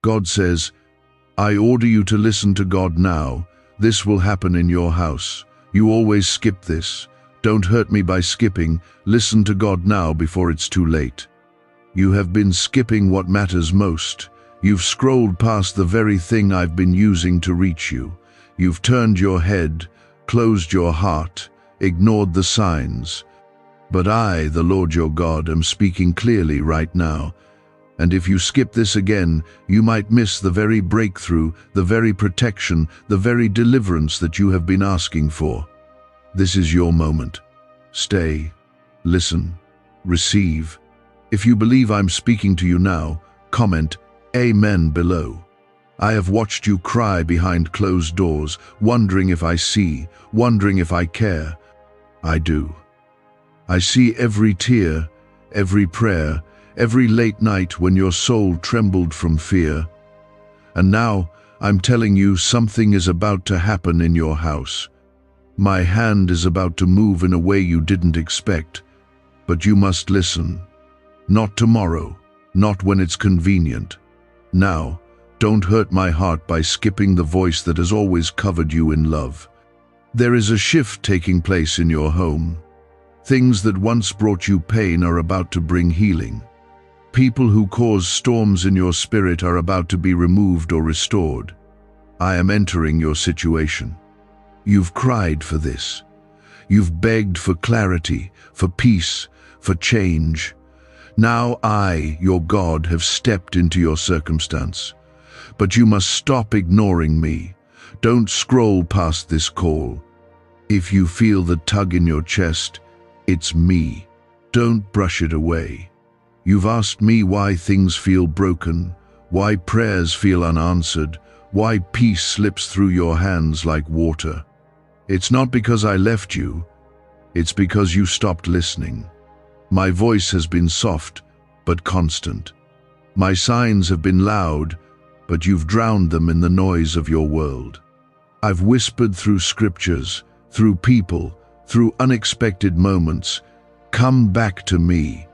God says, I order you to listen to God now. This will happen in your house. You always skip this. Don't hurt me by skipping. Listen to God now before it's too late. You have been skipping what matters most. You've scrolled past the very thing I've been using to reach you. You've turned your head, closed your heart, ignored the signs. But I, the Lord your God, am speaking clearly right now. And if you skip this again, you might miss the very breakthrough, the very protection, the very deliverance that you have been asking for. This is your moment. Stay, listen, receive. If you believe I'm speaking to you now, comment Amen below. I have watched you cry behind closed doors, wondering if I see, wondering if I care. I do. I see every tear, every prayer, every late night when your soul trembled from fear. And now I'm telling you something is about to happen in your house. My hand is about to move in a way you didn't expect, but you must listen. Not tomorrow, not when it's convenient. Now, don't hurt my heart by skipping the voice that has always covered you in love. There is a shift taking place in your home. Things that once brought you pain are about to bring healing. People who cause storms in your spirit are about to be removed or restored. I am entering your situation. You've cried for this. You've begged for clarity, for peace, for change. Now I, your God, have stepped into your circumstance. But you must stop ignoring me. Don't scroll past this call. If you feel the tug in your chest, it's me. Don't brush it away. You've asked me why things feel broken, why prayers feel unanswered, why peace slips through your hands like water. It's not because I left you, it's because you stopped listening. My voice has been soft, but constant. My signs have been loud, but you've drowned them in the noise of your world. I've whispered through scriptures, through people, through unexpected moments. Come back to me.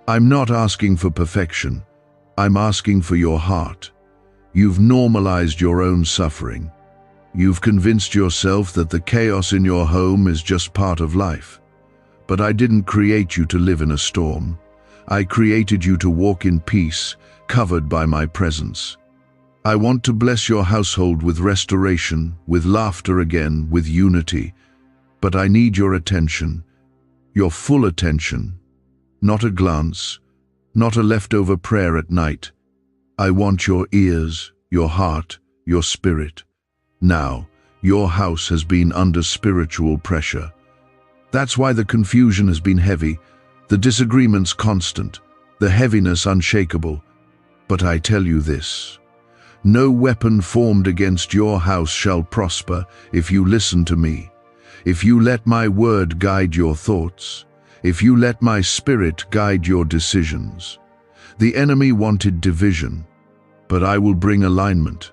I'm not asking for perfection. I'm asking for your heart. You've normalized your own suffering. You've convinced yourself that the chaos in your home is just part of life. But I didn't create you to live in a storm. I created you to walk in peace, covered by my presence. I want to bless your household with restoration, with laughter again, with unity. But I need your attention, your full attention. Not a glance, not a leftover prayer at night. I want your ears, your heart, your spirit. Now, your house has been under spiritual pressure. That's why the confusion has been heavy, the disagreements constant, the heaviness unshakable. But I tell you this, no weapon formed against your house shall prosper if you listen to me, if you let my word guide your thoughts, if you let my spirit guide your decisions. The enemy wanted division, but I will bring alignment.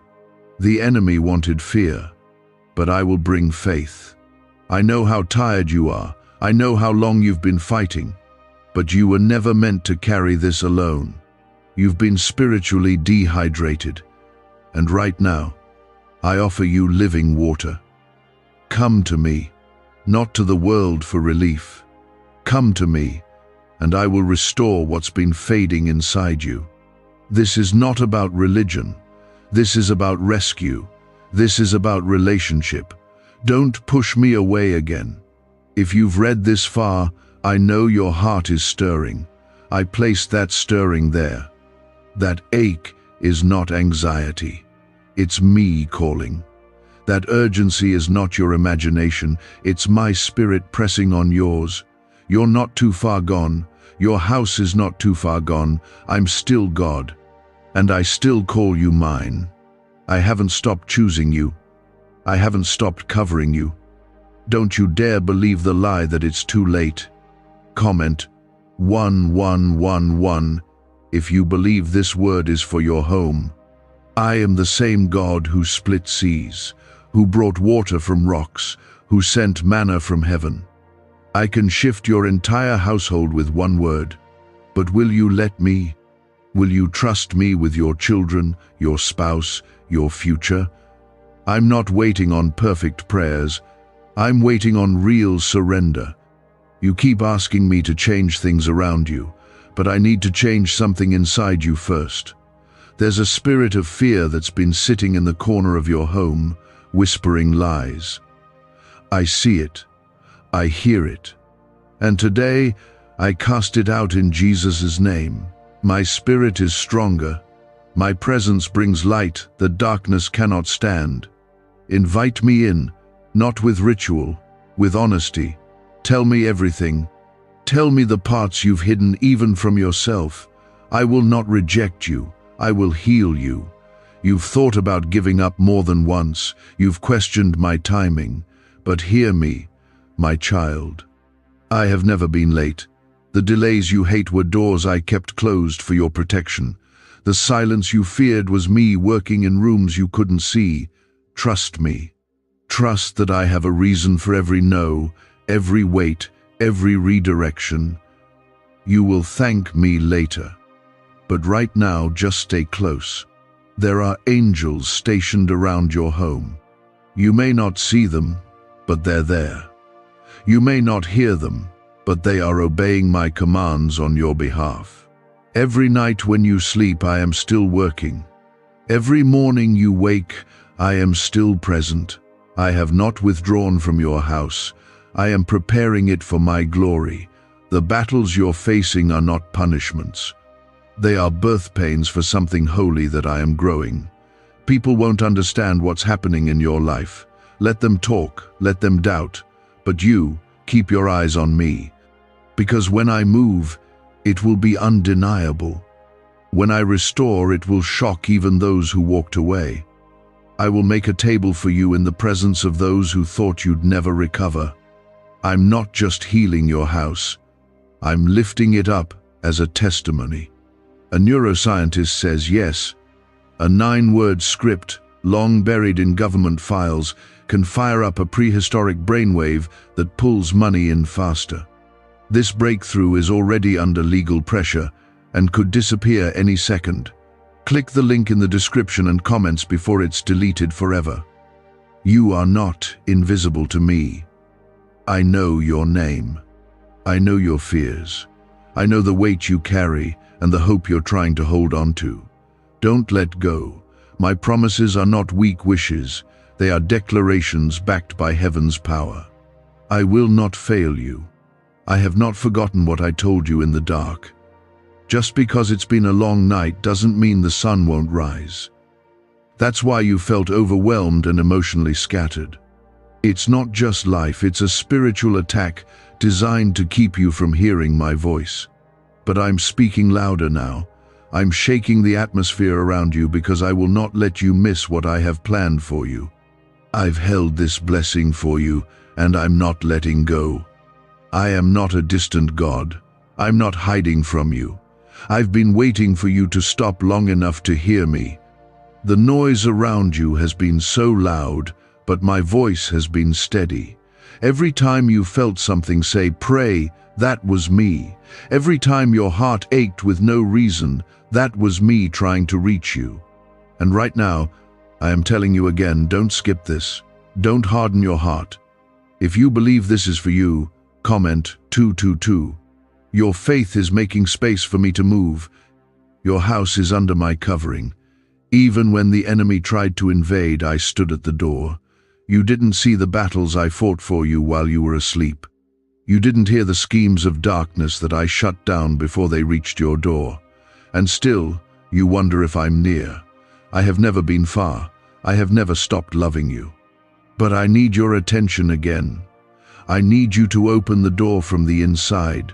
The enemy wanted fear, but I will bring faith. I know how tired you are. I know how long you've been fighting, but you were never meant to carry this alone. You've been spiritually dehydrated, and right now, I offer you living water. Come to me, not to the world for relief. Come to me, and I will restore what's been fading inside you. This is not about religion. This is about rescue. This is about relationship. Don't push me away again. If you've read this far, I know your heart is stirring. I placed that stirring there. That ache is not anxiety. It's me calling. That urgency is not your imagination. It's my spirit pressing on yours. You're not too far gone. Your house is not too far gone. I'm still God, and I still call you mine. I haven't stopped choosing you. I haven't stopped covering you. Don't you dare believe the lie that it's too late. Comment 1111 if you believe this word is for your home. I am the same God who split seas, who brought water from rocks, who sent manna from heaven. I can shift your entire household with one word. But will you let me? Will you trust me with your children, your spouse, your future? I'm not waiting on perfect prayers. I'm waiting on real surrender. You keep asking me to change things around you, but I need to change something inside you first. There's a spirit of fear that's been sitting in the corner of your home, whispering lies. I see it. I hear it. And today, I cast it out in Jesus' name. My spirit is stronger. My presence brings light that darkness cannot stand. Invite me in, not with ritual, with honesty. Tell me everything. Tell me the parts you've hidden even from yourself. I will not reject you. I will heal you. You've thought about giving up more than once. You've questioned my timing. But hear me, my child. I have never been late. The delays you hate were doors I kept closed for your protection. The silence you feared was me working in rooms you couldn't see. Trust me. Trust that I have a reason for every no, every wait, every redirection. You will thank me later. But right now, just stay close. There are angels stationed around your home. You may not see them, but they're there. You may not hear them, but they are obeying my commands on your behalf. Every night when you sleep, I am still working. Every morning you wake, I am still present. I have not withdrawn from your house. I am preparing it for my glory. The battles you're facing are not punishments. They are birth pains for something holy that I am growing. People won't understand what's happening in your life. Let them talk, let them doubt. But you, keep your eyes on me. Because when I move, it will be undeniable. When I restore, it will shock even those who walked away. I will make a table for you in the presence of those who thought you'd never recover. I'm not just healing your house. I'm lifting it up as a testimony. A neuroscientist says yes. A 9-word script, long buried in government files, can fire up a prehistoric brainwave that pulls money in faster. This breakthrough is already under legal pressure and could disappear any second. Click the link in the description and comments before it's deleted forever. You are not invisible to me. I know your name. I know your fears. I know the weight you carry and the hope you're trying to hold on to. Don't let go. My promises are not weak wishes. They are declarations backed by heaven's power. I will not fail you. I have not forgotten what I told you in the dark. Just because it's been a long night doesn't mean the sun won't rise. That's why you felt overwhelmed and emotionally scattered. It's not just life, it's a spiritual attack designed to keep you from hearing my voice. But I'm speaking louder now. I'm shaking the atmosphere around you because I will not let you miss what I have planned for you. I've held this blessing for you, and I'm not letting go. I am not a distant God. I'm not hiding from you. I've been waiting for you to stop long enough to hear me. The noise around you has been so loud, but my voice has been steady. Every time you felt something say, "Pray," that was me. Every time your heart ached with no reason, that was me trying to reach you. And right now, I am telling you again, don't skip this. Don't harden your heart. If you believe this is for you, comment 222. Your faith is making space for me to move. Your house is under my covering. Even when the enemy tried to invade, I stood at the door. You didn't see the battles I fought for you while you were asleep. You didn't hear the schemes of darkness that I shut down before they reached your door. And still, you wonder if I'm near. I have never been far. I have never stopped loving you. But I need your attention again. I need you to open the door from the inside.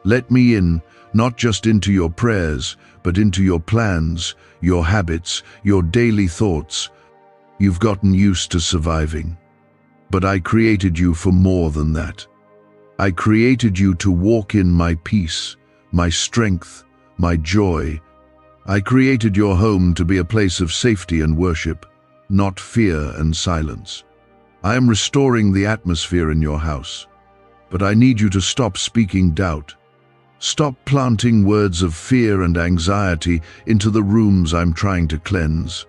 Let me in, not just into your prayers, but into your plans, your habits, your daily thoughts. You've gotten used to surviving. But I created you for more than that. I created you to walk in my peace, my strength, my joy. I created your home to be a place of safety and worship, not fear and silence. I am restoring the atmosphere in your house, but I need you to stop speaking doubt. Stop planting words of fear and anxiety into the rooms I'm trying to cleanse.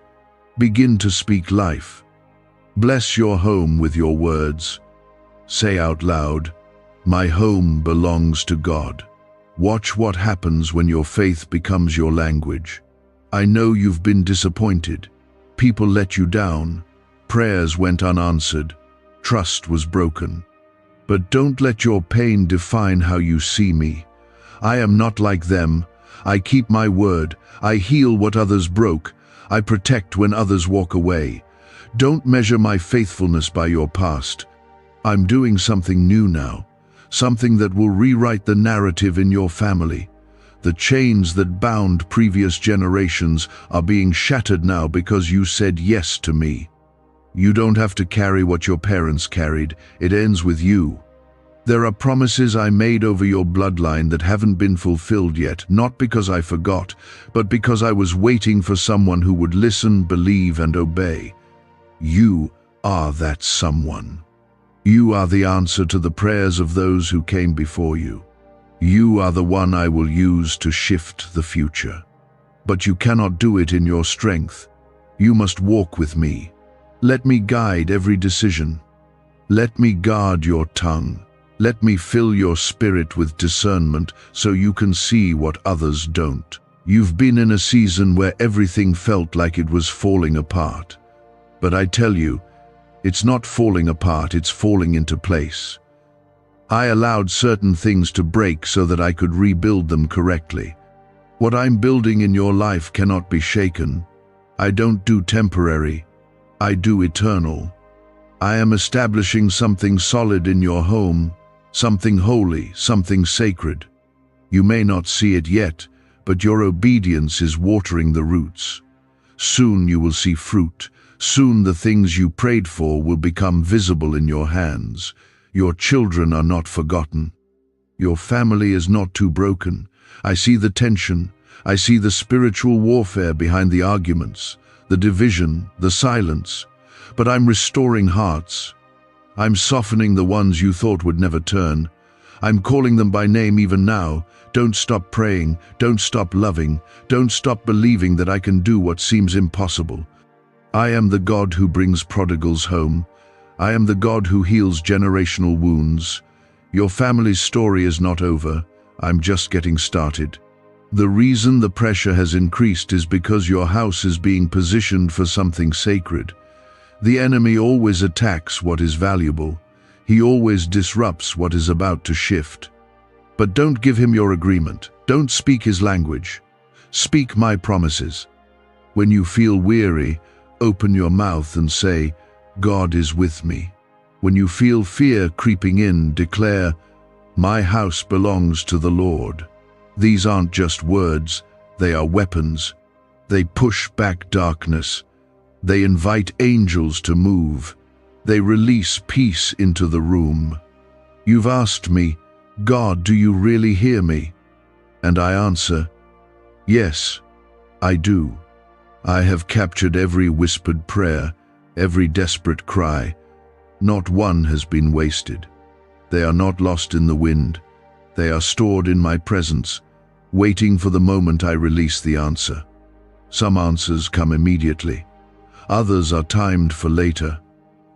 Begin to speak life. Bless your home with your words. Say out loud, "My home belongs to God." Watch what happens when your faith becomes your language. I know you've been disappointed. People let you down. Prayers went unanswered. Trust was broken. But don't let your pain define how you see me. I am not like them. I keep my word. I heal what others broke. I protect when others walk away. Don't measure my faithfulness by your past. I'm doing something new now, something that will rewrite the narrative in your family. The chains that bound previous generations are being shattered now because you said yes to me. You don't have to carry what your parents carried. It ends with you. There are promises I made over your bloodline that haven't been fulfilled yet, not because I forgot, but because I was waiting for someone who would listen, believe, and obey. You are that someone. You are the answer to the prayers of those who came before you. You are the one I will use to shift the future. But you cannot do it in your strength. You must walk with me. Let me guide every decision. Let me guard your tongue. Let me fill your spirit with discernment so you can see what others don't. You've been in a season where everything felt like it was falling apart. But I tell you, it's not falling apart, it's falling into place. I allowed certain things to break so that I could rebuild them correctly. What I'm building in your life cannot be shaken. I don't do temporary, I do eternal. I am establishing something solid in your home, something holy, something sacred. You may not see it yet, but your obedience is watering the roots. Soon you will see fruit. Soon the things you prayed for will become visible in your hands. Your children are not forgotten. Your family is not too broken. I see the tension. I see the spiritual warfare behind the arguments, the division, the silence. But I'm restoring hearts. I'm softening the ones you thought would never turn. I'm calling them by name even now. Don't stop praying. Don't stop loving. Don't stop believing that I can do what seems impossible. I am the God who brings prodigals home. I am the God who heals generational wounds. Your family's story is not over. I'm just getting started. The reason the pressure has increased is because your house is being positioned for something sacred. The enemy always attacks what is valuable. He always disrupts what is about to shift. But don't give him your agreement. Don't speak his language. Speak my promises. When you feel weary, open your mouth and say, "God is with me." When you feel fear creeping in, declare, "My house belongs to the Lord." These aren't just words, they are weapons. They push back darkness. They invite angels to move. They release peace into the room. You've asked me, "God, do you really hear me?" And I answer, "Yes, I do." I have captured every whispered prayer, every desperate cry. Not one has been wasted. They are not lost in the wind. They are stored in my presence, waiting for the moment I release the answer. Some answers come immediately. Others are timed for later.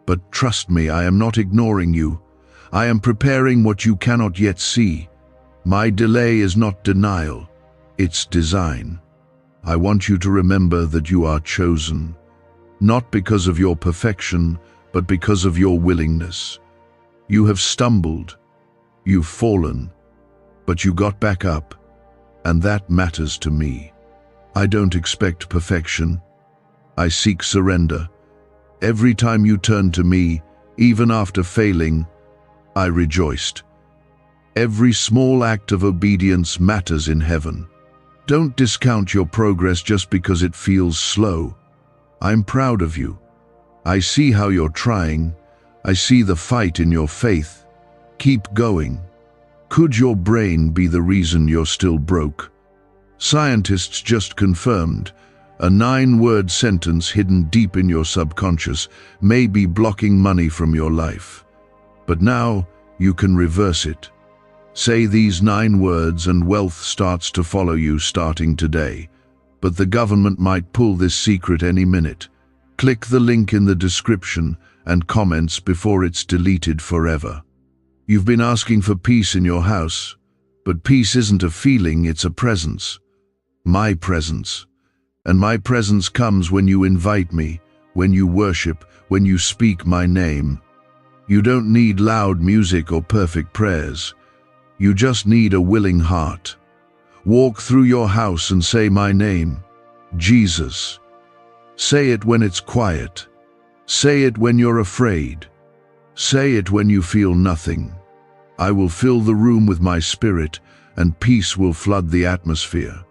But trust me, I am not ignoring you. I am preparing what you cannot yet see. My delay is not denial, it's design. I want you to remember that you are chosen, not because of your perfection, but because of your willingness. You have stumbled, you've fallen, but you got back up, and that matters to me. I don't expect perfection. I seek surrender. Every time you turn to me, even after failing, I rejoiced. Every small act of obedience matters in heaven. Don't discount your progress just because it feels slow. I'm proud of you. I see how you're trying. I see the fight in your faith. Keep going. Could your brain be the reason you're still broke? Scientists just confirmed a 9-word sentence hidden deep in your subconscious may be blocking money from your life. But now you can reverse it. Say these 9 words and wealth starts to follow you starting today. But the government might pull this secret any minute. Click the link in the description and comments before it's deleted forever. You've been asking for peace in your house, but peace isn't a feeling, it's a presence. My presence. And my presence comes when you invite me, when you worship, when you speak my name. You don't need loud music or perfect prayers. You just need a willing heart. Walk through your house and say my name, Jesus. Say it when it's quiet. Say it when you're afraid. Say it when you feel nothing. I will fill the room with my spirit, and peace will flood the atmosphere.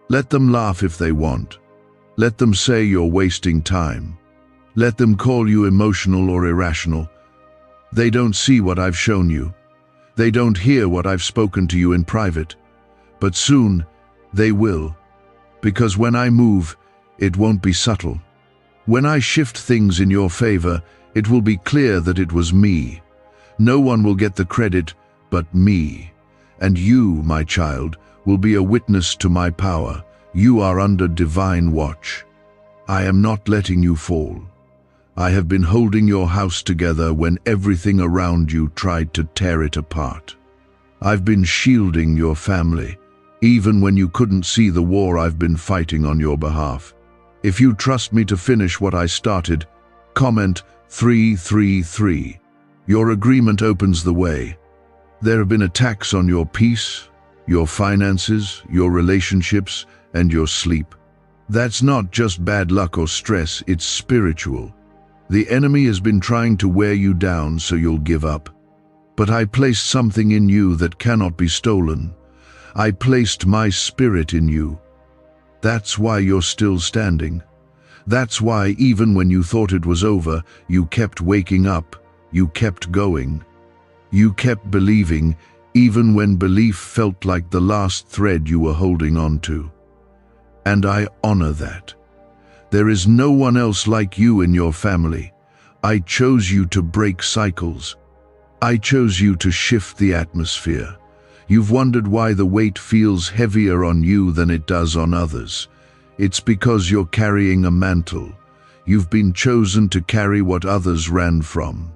Let them laugh if they want. Let them say you're wasting time. Let them call you emotional or irrational. They don't see what I've shown you. They don't hear what I've spoken to you in private. But soon, they will. Because when I move, it won't be subtle. When I shift things in your favor, it will be clear that it was me. No one will get the credit but me. And you, my child, will be a witness to my power. You are under divine watch. I am not letting you fall. I have been holding your house together when everything around you tried to tear it apart. I've been shielding your family, even when you couldn't see the war I've been fighting on your behalf. If you trust me to finish what I started, comment 333. Your agreement opens the way. There have been attacks on your peace, your finances, your relationships, and your sleep. That's not just bad luck or stress, it's spiritual. The enemy has been trying to wear you down so you'll give up. But I placed something in you that cannot be stolen. I placed my spirit in you. That's why you're still standing. That's why even when you thought it was over, you kept waking up, you kept going. You kept believing, even when belief felt like the last thread you were holding on to. And I honor that. There is no one else like you in your family. I chose you to break cycles. I chose you to shift the atmosphere. You've wondered why the weight feels heavier on you than it does on others. It's because you're carrying a mantle. You've been chosen to carry what others ran from.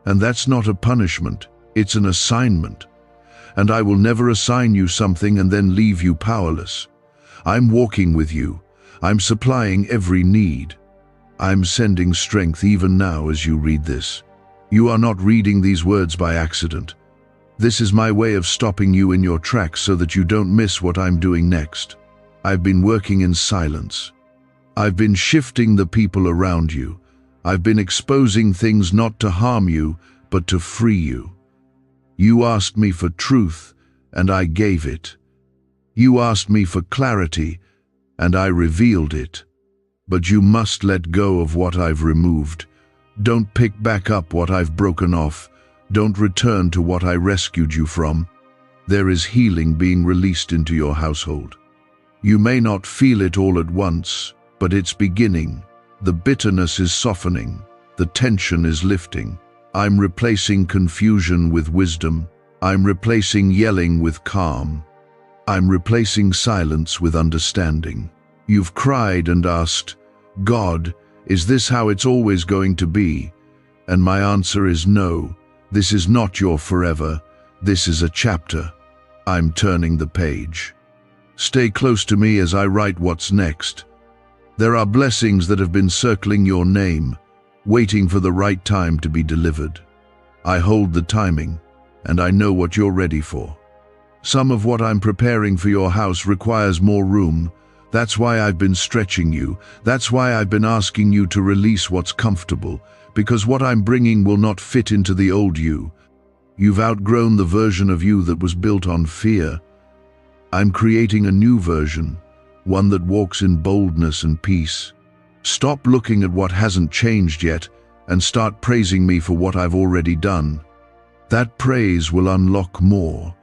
And that's not a punishment, it's an assignment. And I will never assign you something and then leave you powerless. I'm walking with you. I'm supplying every need. I'm sending strength even now as you read this. You are not reading these words by accident. This is my way of stopping you in your tracks so that you don't miss what I'm doing next. I've been working in silence. I've been shifting the people around you. I've been exposing things not to harm you, but to free you. You asked me for truth, and I gave it. You asked me for clarity, and I revealed it. But you must let go of what I've removed. Don't pick back up what I've broken off. Don't return to what I rescued you from. There is healing being released into your household. You may not feel it all at once, but it's beginning. The bitterness is softening. The tension is lifting. I'm replacing confusion with wisdom. I'm replacing yelling with calm. I'm replacing silence with understanding. You've cried and asked, God, is this how it's always going to be? And my answer is no. This is not your forever. This is a chapter. I'm turning the page. Stay close to me as I write what's next. There are blessings that have been circling your name, waiting for the right time to be delivered. I hold the timing, and I know what you're ready for. Some of what I'm preparing for your house requires more room. That's why I've been stretching you. That's why I've been asking you to release what's comfortable, because what I'm bringing will not fit into the old you. You've outgrown the version of you that was built on fear. I'm creating a new version, one that walks in boldness and peace. Stop looking at what hasn't changed yet and start praising me for what I've already done. That praise will unlock more.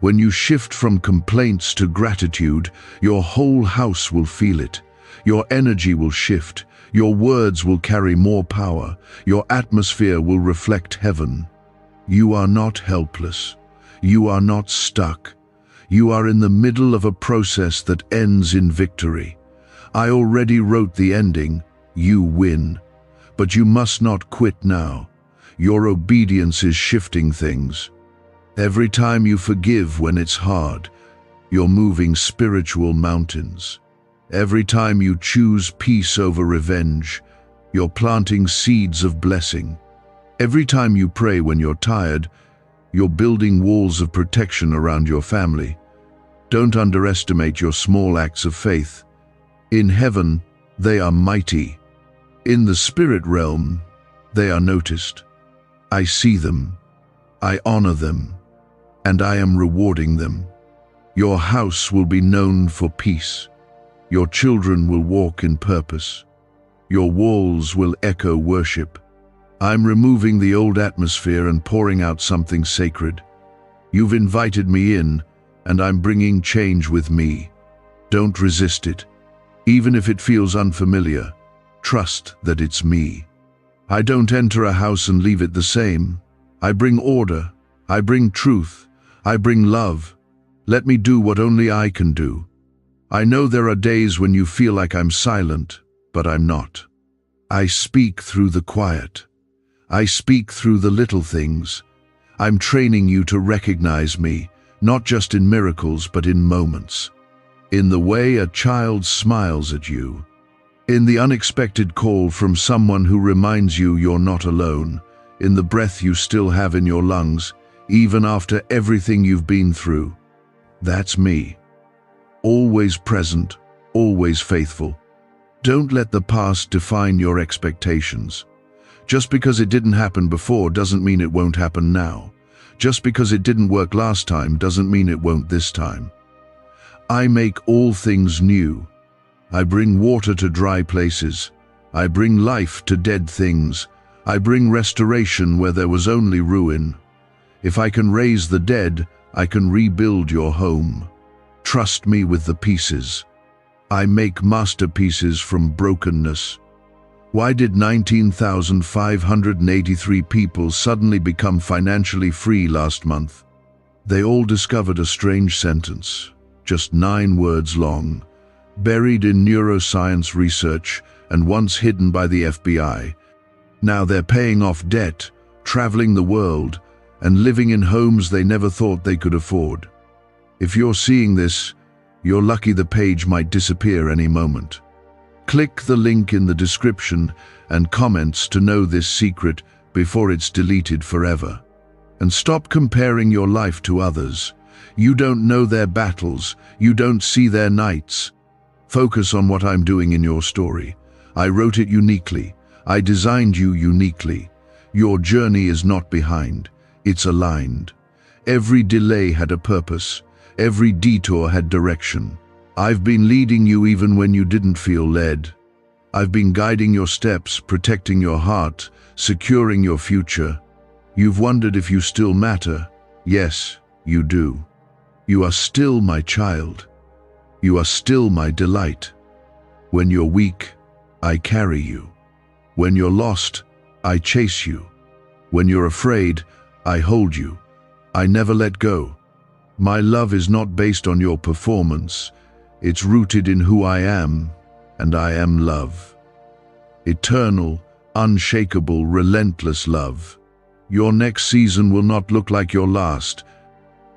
When you shift from complaints to gratitude, your whole house will feel it. Your energy will shift. Your words will carry more power. Your atmosphere will reflect heaven. You are not helpless. You are not stuck. You are in the middle of a process that ends in victory. I already wrote the ending. You win. But you must not quit now. Your obedience is shifting things. Every time you forgive when it's hard, you're moving spiritual mountains. Every time you choose peace over revenge, you're planting seeds of blessing. Every time you pray when you're tired, you're building walls of protection around your family. Don't underestimate your small acts of faith. In heaven, they are mighty. In the spirit realm, they are noticed. I see them, I honor them, and I am rewarding them. Your house will be known for peace. Your children will walk in purpose. Your walls will echo worship. I'm removing the old atmosphere and pouring out something sacred. You've invited me in, and I'm bringing change with me. Don't resist it. Even if it feels unfamiliar, trust that it's me. I don't enter a house and leave it the same. I bring order. I bring truth. I bring love. Let me do what only I can do. I know there are days when you feel like I'm silent, but I'm not. I speak through the quiet. I speak through the little things. I'm training you to recognize me, not just in miracles, but in moments. In the way a child smiles at you. In the unexpected call from someone who reminds you you're not alone. In the breath you still have in your lungs, even after everything you've been through. That's me. Always present, always faithful. Don't let the past define your expectations. Just because it didn't happen before doesn't mean it won't happen now. Just because it didn't work last time doesn't mean it won't this time. I make all things new. I bring water to dry places. I bring life to dead things. I bring restoration where there was only ruin. If I can raise the dead, I can rebuild your home. Trust me with the pieces. I make masterpieces from brokenness. Why did 19,583 people suddenly become financially free last month? They all discovered a strange sentence, just 9 words long, buried in neuroscience research and once hidden by the FBI. Now they're paying off debt, traveling the world, and living in homes they never thought they could afford. If you're seeing this, you're lucky the page might disappear any moment. Click the link in the description and comments to know this secret before it's deleted forever. And stop comparing your life to others. You don't know their battles. You don't see their nights. Focus on what I'm doing in your story. I wrote it uniquely. I designed you uniquely. Your journey is not behind. It's aligned. Every delay had a purpose. Every detour had direction. I've been leading you even when you didn't feel led. I've been guiding your steps, protecting your heart, securing your future. You've wondered if you still matter. Yes, you do. You are still my child. You are still my delight. When you're weak, I carry you. When you're lost, I chase you. When you're afraid, I hold you. I never let go. My love is not based on your performance. It's rooted in who I am, and I am love. Eternal, unshakable, relentless love. Your next season will not look like your last.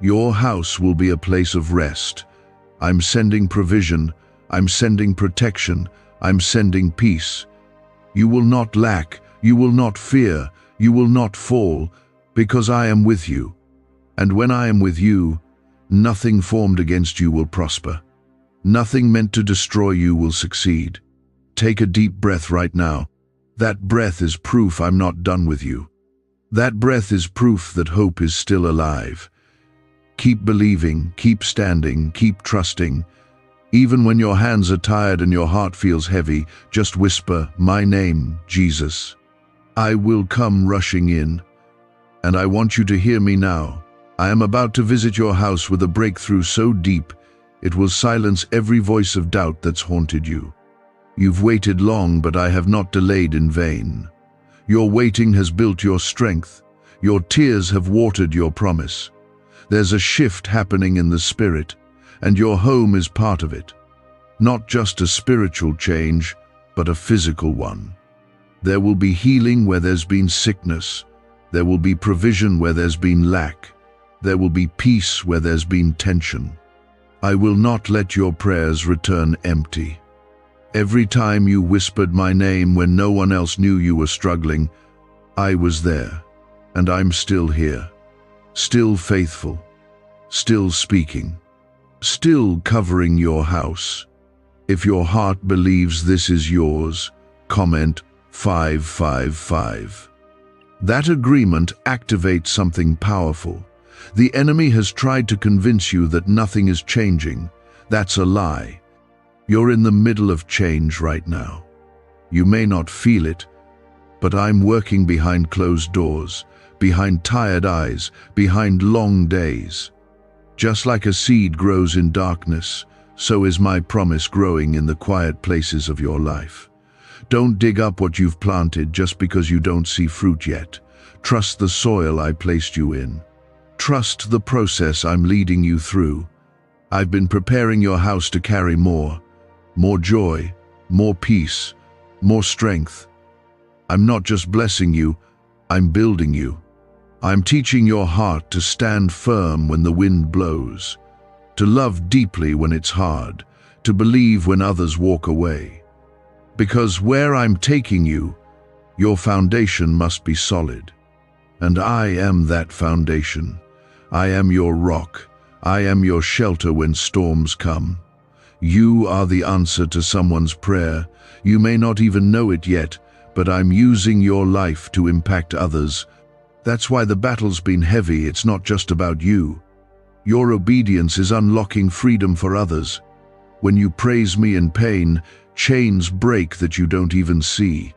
Your house will be a place of rest. I'm sending provision. I'm sending protection. I'm sending peace. You will not lack. You will not fear. You will not fall, because I am with you. And when I am with you, nothing formed against you will prosper. Nothing meant to destroy you will succeed. Take a deep breath right now. That breath is proof I'm not done with you. That breath is proof that hope is still alive. Keep believing, keep standing, keep trusting. Even when your hands are tired and your heart feels heavy, just whisper, my name, Jesus. I will come rushing in. And I want you to hear me now. I am about to visit your house with a breakthrough so deep, it will silence every voice of doubt that's haunted you. You've waited long, but I have not delayed in vain. Your waiting has built your strength. Your tears have watered your promise. There's a shift happening in the spirit, and your home is part of it. Not just a spiritual change, but a physical one. There will be healing where there's been sickness. There will be provision where there's been lack. There will be peace where there's been tension. I will not let your prayers return empty. Every time you whispered my name when no one else knew you were struggling, I was there, and I'm still here, still faithful, still speaking, still covering your house. If your heart believes this is yours, comment 555. That agreement activates something powerful. The enemy has tried to convince you that nothing is changing. That's a lie. You're in the middle of change right now. You may not feel it, but I'm working behind closed doors, behind tired eyes, behind long days. Just like a seed grows in darkness, so is my promise growing in the quiet places of your life. Don't dig up what you've planted just because you don't see fruit yet. Trust the soil I placed you in. Trust the process I'm leading you through. I've been preparing your house to carry more joy, more peace, more strength. I'm not just blessing you, I'm building you. I'm teaching your heart to stand firm when the wind blows, to love deeply when it's hard, to believe when others walk away. Because where I'm taking you, your foundation must be solid. And I am that foundation. I am your rock. I am your shelter when storms come. You are the answer to someone's prayer. You may not even know it yet, but I'm using your life to impact others. That's why the battle's been heavy. It's not just about you. Your obedience is unlocking freedom for others. When you praise me in pain, chains break that you don't even see.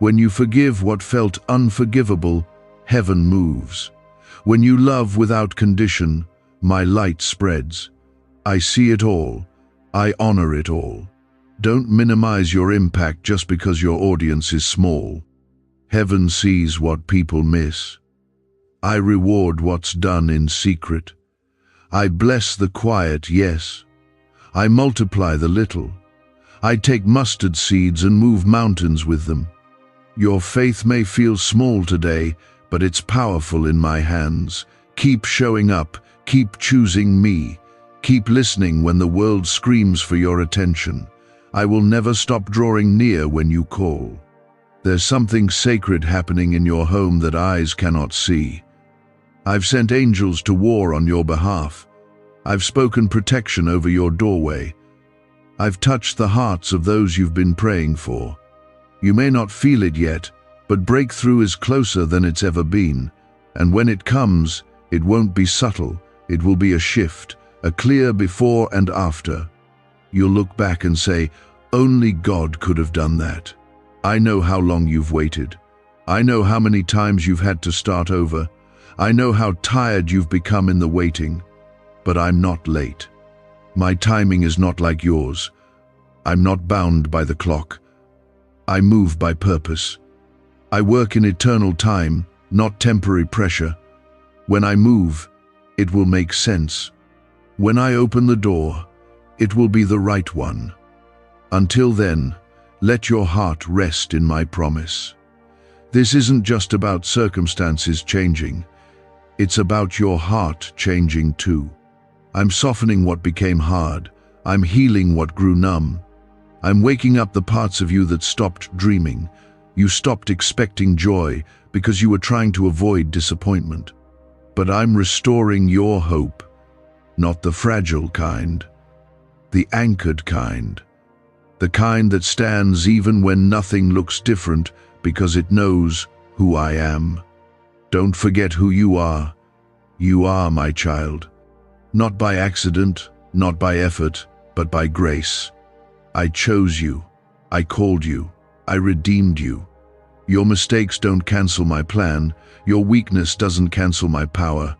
When you forgive what felt unforgivable, heaven moves. When you love without condition, my light spreads. I see it all. I honor it all. Don't minimize your impact just because your audience is small. Heaven sees what people miss. I reward what's done in secret. I bless the quiet, yes. I multiply the little. I take mustard seeds and move mountains with them. Your faith may feel small today, but it's powerful in my hands. Keep showing up. Keep choosing me. Keep listening when the world screams for your attention. I will never stop drawing near when you call. There's something sacred happening in your home that eyes cannot see. I've sent angels to war on your behalf. I've spoken protection over your doorway. I've touched the hearts of those you've been praying for. You may not feel it yet, but breakthrough is closer than it's ever been. And when it comes, it won't be subtle. It will be a shift, a clear before and after. You'll look back and say, only God could have done that. I know how long you've waited. I know how many times you've had to start over. I know how tired you've become in the waiting. But I'm not late. My timing is not like yours. I'm not bound by the clock. I move by purpose. I work in eternal time, not temporary pressure. When I move, it will make sense. When I open the door, it will be the right one. Until then, let your heart rest in my promise. This isn't just about circumstances changing. It's about your heart changing too. I'm softening what became hard. I'm healing what grew numb. I'm waking up the parts of you that stopped dreaming. You stopped expecting joy because you were trying to avoid disappointment. But I'm restoring your hope, not the fragile kind, the anchored kind, the kind that stands even when nothing looks different because it knows who I am. Don't forget who you are. You are my child. Not by accident, not by effort, but by grace. I chose you. I called you. I redeemed you. Your mistakes don't cancel my plan. Your weakness doesn't cancel my power.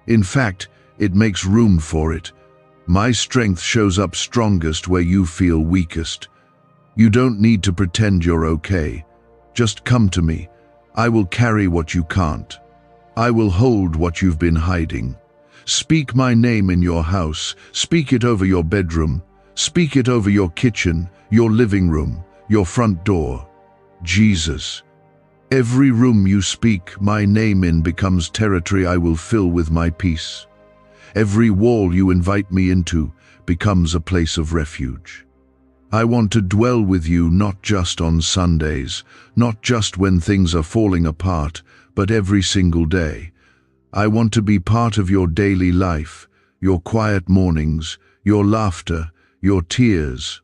In fact, it makes room for it. My strength shows up strongest where you feel weakest. You don't need to pretend you're okay. Just come to me. I will carry what you can't. I will hold what you've been hiding. Speak my name in your house. Speak it over your bedroom. Speak it over your kitchen, your living room, your front door. Jesus. Every room you speak my name in becomes territory I will fill with my peace. Every wall you invite me into becomes a place of refuge. I want to dwell with you not just on Sundays, not just when things are falling apart, but every single day. I want to be part of your daily life, your quiet mornings, your laughter, your tears.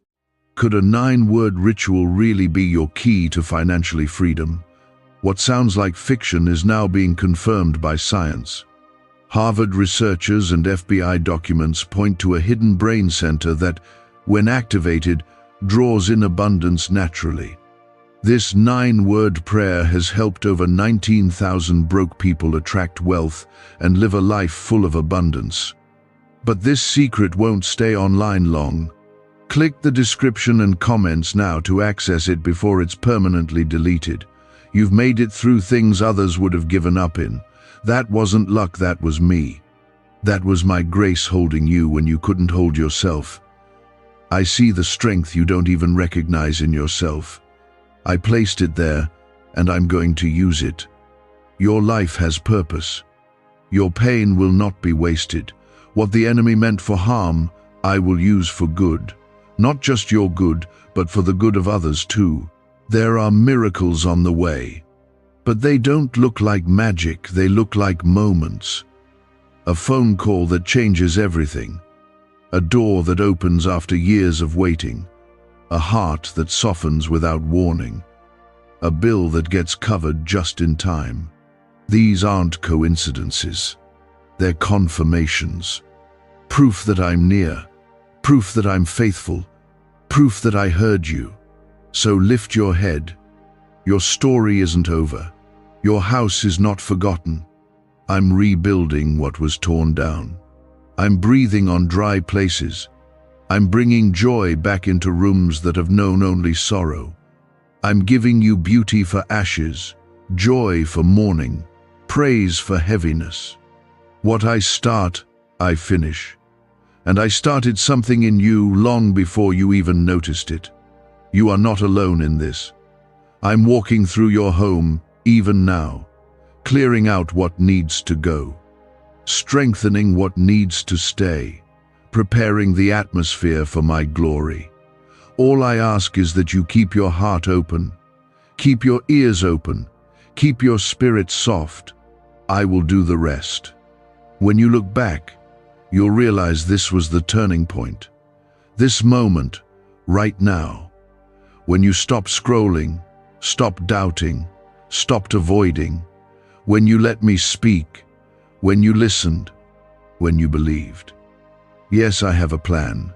Could a 9-word ritual really be your key to financially freedom? What sounds like fiction is now being confirmed by science. Harvard researchers and FBI documents point to a hidden brain center that, when activated, draws in abundance naturally. This 9-word prayer has helped over 19,000 broke people attract wealth and live a life full of abundance. But this secret won't stay online long. Click the description and comments now to access it before it's permanently deleted. You've made it through things others would have given up in. That wasn't luck, that was me. That was my grace holding you when you couldn't hold yourself. I see the strength you don't even recognize in yourself. I placed it there, and I'm going to use it. Your life has purpose. Your pain will not be wasted. What the enemy meant for harm, I will use for good. Not just your good, but for the good of others too. There are miracles on the way. But they don't look like magic, they look like moments. A phone call that changes everything. A door that opens after years of waiting. A heart that softens without warning. A bill that gets covered just in time. These aren't coincidences. They're confirmations. Proof that I'm near. Proof that I'm faithful. Proof that I heard you. So lift your head. Your story isn't over. Your house is not forgotten. I'm rebuilding what was torn down. I'm breathing on dry places. I'm bringing joy back into rooms that have known only sorrow. I'm giving you beauty for ashes, joy for mourning, praise for heaviness. What I start, I finish. And I started something in you long before you even noticed it. You are not alone in this. I'm walking through your home, even now, clearing out what needs to go, strengthening what needs to stay, preparing the atmosphere for my glory. All I ask is that you keep your heart open, keep your ears open, keep your spirit soft. I will do the rest. When you look back, you'll realize this was the turning point. This moment, right now, when you stopped scrolling, stopped doubting, stopped avoiding, when you let me speak, when you listened, when you believed. Yes, I have a plan.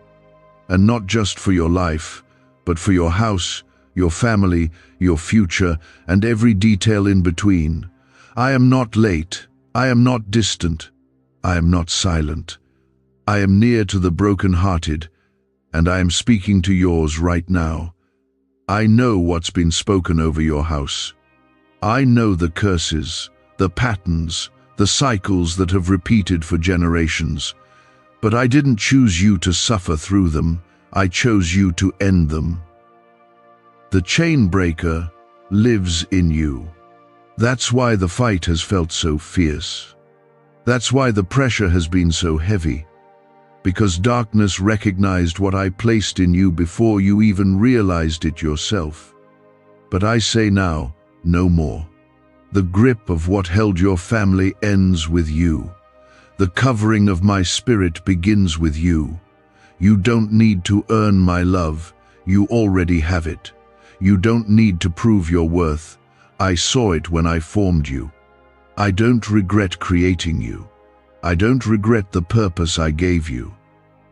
And not just for your life, but for your house, your family, your future, and every detail in between. I am not late. I am not distant. I am not silent. I am near to the broken-hearted, and I am speaking to yours right now. I know what's been spoken over your house. I know the curses, the patterns, the cycles that have repeated for generations. But I didn't choose you to suffer through them. I chose you to end them. The chain breaker lives in you. That's why the fight has felt so fierce. That's why the pressure has been so heavy. Because darkness recognized what I placed in you before you even realized it yourself. But I say now, no more. The grip of what held your family ends with you. The covering of my spirit begins with you. You don't need to earn my love. You already have it. You don't need to prove your worth. I saw it when I formed you. I don't regret creating you. I don't regret the purpose I gave you.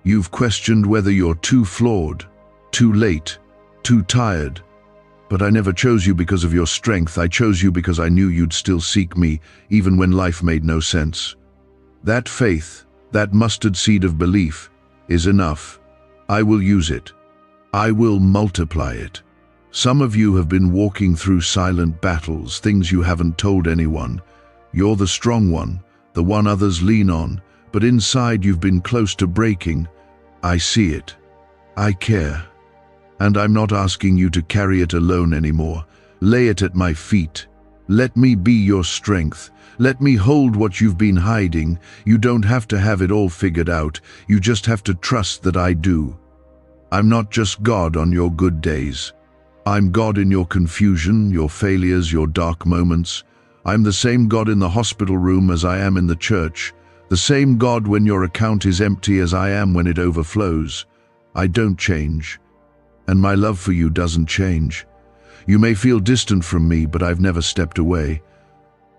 You've questioned whether you're too flawed, too late, too tired. But I never chose you because of your strength. I chose you because I knew you'd still seek me, even when life made no sense. That faith, that mustard seed of belief, is enough. I will use it. I will multiply it. Some of you have been walking through silent battles, things you haven't told anyone. You're the strong one, the one others lean on, but inside you've been close to breaking. I see it. I care. And I'm not asking you to carry it alone anymore. Lay it at my feet. Let me be your strength. Let me hold what you've been hiding. You don't have to have it all figured out. You just have to trust that I do. I'm not just God on your good days. I'm God in your confusion, your failures, your dark moments. I'm the same God in the hospital room as I am in the church. The same God when your account is empty as I am when it overflows. I don't change. And my love for you doesn't change. You may feel distant from me, but I've never stepped away.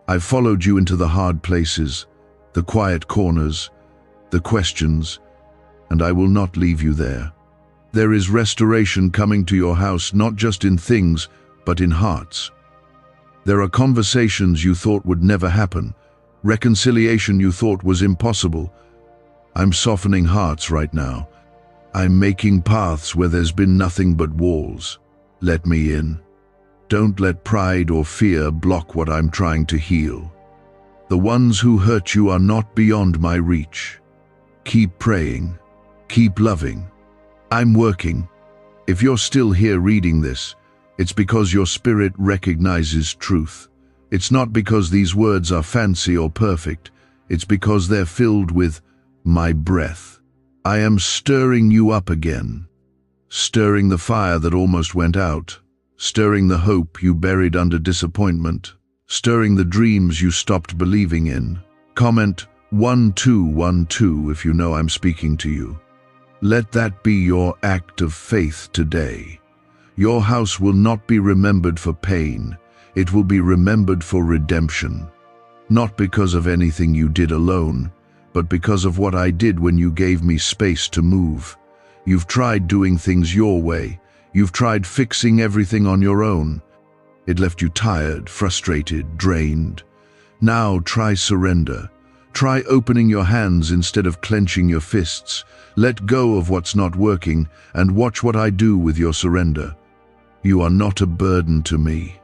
I've followed you into the hard places, the quiet corners, the questions, and I will not leave you there. There is restoration coming to your house, not just in things, but in hearts. There are conversations you thought would never happen, reconciliation you thought was impossible. I'm softening hearts right now. I'm making paths where there's been nothing but walls. Let me in. Don't let pride or fear block what I'm trying to heal. The ones who hurt you are not beyond my reach. Keep praying. Keep loving. I'm working. If you're still here reading this, it's because your spirit recognizes truth. It's not because these words are fancy or perfect. It's because they're filled with my breath. I am stirring you up again. Stirring the fire that almost went out. Stirring the hope you buried under disappointment. Stirring the dreams you stopped believing in. Comment 1212 if you know I'm speaking to you. Let that be your act of faith today. Your house will not be remembered for pain. It will be remembered for redemption. Not because of anything you did alone, but because of what I did when you gave me space to move. You've tried doing things your way. You've tried fixing everything on your own. It left you tired, frustrated, drained. Now try surrender. Try opening your hands instead of clenching your fists. Let go of what's not working and watch what I do with your surrender. You are not a burden to me.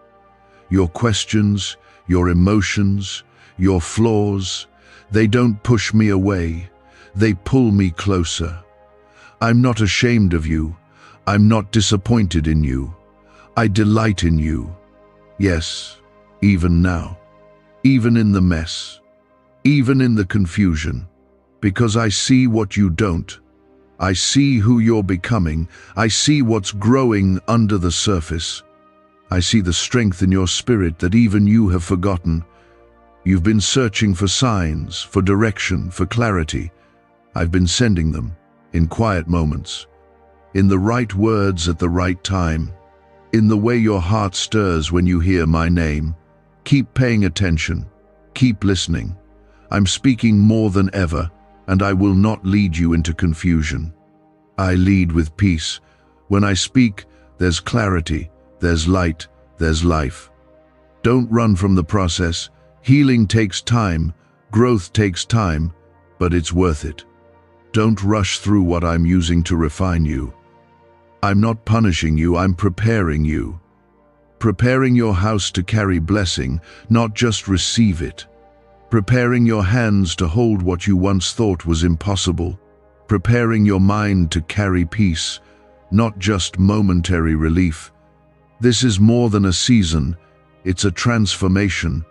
Your questions, your emotions, your flaws, they don't push me away. They pull me closer. I'm not ashamed of you. I'm not disappointed in you. I delight in you. Yes, even now. Even in the mess. Even in the confusion. Because I see what you don't. I see who you're becoming. I see what's growing under the surface. I see the strength in your spirit that even you have forgotten. You've been searching for signs, for direction, for clarity. I've been sending them, in quiet moments, in the right words at the right time, in the way your heart stirs when you hear my name. Keep paying attention. Keep listening. I'm speaking more than ever, and I will not lead you into confusion. I lead with peace. When I speak, there's clarity, there's light, there's life. Don't run from the process. Healing takes time, growth takes time, but it's worth it. Don't rush through what I'm using to refine you. I'm not punishing you, I'm preparing you. Preparing your house to carry blessing, not just receive it. Preparing your hands to hold what you once thought was impossible. Preparing your mind to carry peace, not just momentary relief. This is more than a season, it's a transformation.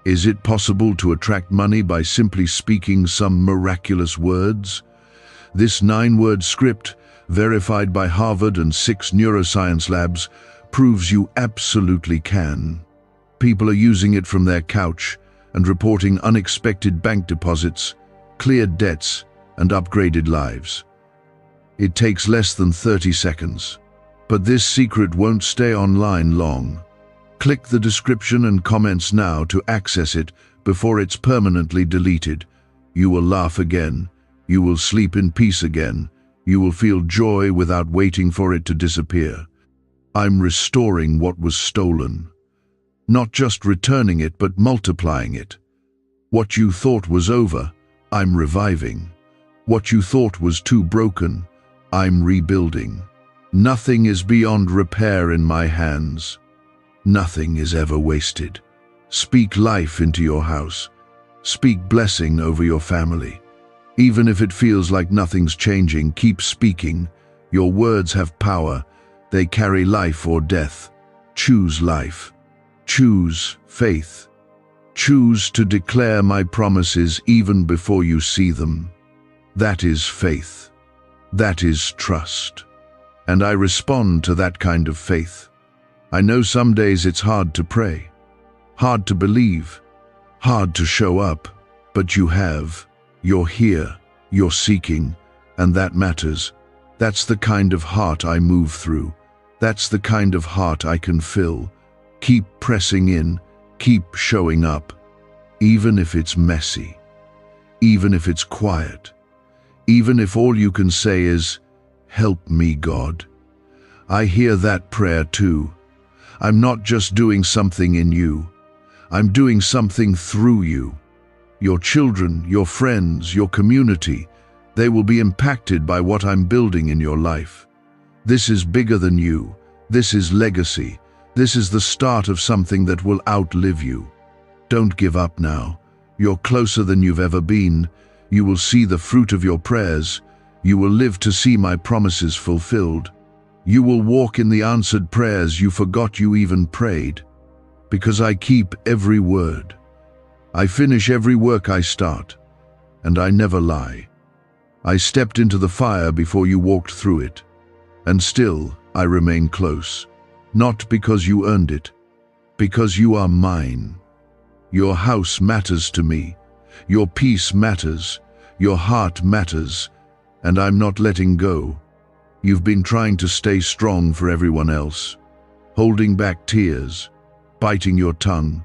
Is it possible to attract money by simply speaking some miraculous words? This 9-word script, verified by Harvard and 6 neuroscience labs, proves you absolutely can. People are using it from their couch and reporting unexpected bank deposits, cleared debts, and upgraded lives. It takes less than 30 seconds. But this secret won't stay online long. Click the description and comments now to access it before it's permanently deleted. You will laugh again. You will sleep in peace again. You will feel joy without waiting for it to disappear. I'm restoring what was stolen. Not just returning it, but multiplying it. What you thought was over, I'm reviving. What you thought was too broken, I'm rebuilding. Nothing is beyond repair in my hands. Nothing is ever wasted. Speak life into your house. Speak blessing over your family. Even if it feels like nothing's changing, keep speaking. Your words have power. They carry life or death. Choose life. Choose faith. Choose to declare my promises even before you see them. That is faith. That is trust. And I respond to that kind of faith. I know some days it's hard to pray, hard to believe, hard to show up, but you have. You're here, you're seeking, and that matters. That's the kind of heart I move through. That's the kind of heart I can fill. Keep pressing in, keep showing up, even if it's messy, even if it's quiet, even if all you can say is, "Help me, God." I hear that prayer too. I'm not just doing something in you. I'm doing something through you. Your children, your friends, your community, they will be impacted by what I'm building in your life. This is bigger than you. This is legacy. This is the start of something that will outlive you. Don't give up now. You're closer than you've ever been. You will see the fruit of your prayers. You will live to see my promises fulfilled. You will walk in the answered prayers you forgot you even prayed. Because I keep every word. I finish every work I start, and I never lie. I stepped into the fire before you walked through it, and still I remain close. Not because you earned it, because you are mine. Your house matters to me. Your peace matters. Your heart matters, and I'm not letting go. You've been trying to stay strong for everyone else, holding back tears, biting your tongue,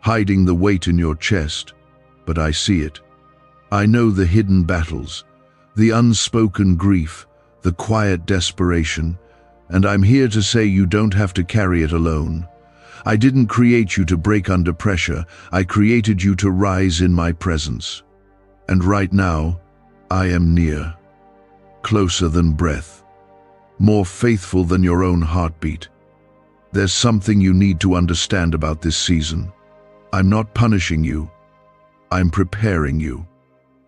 hiding the weight in your chest, but I see it. I know the hidden battles, the unspoken grief, the quiet desperation, and I'm here to say you don't have to carry it alone. I didn't create you to break under pressure. I created you to rise in my presence. And right now, I am near, closer than breath, more faithful than your own heartbeat. There's something you need to understand about this season. I'm not punishing you. I'm preparing you.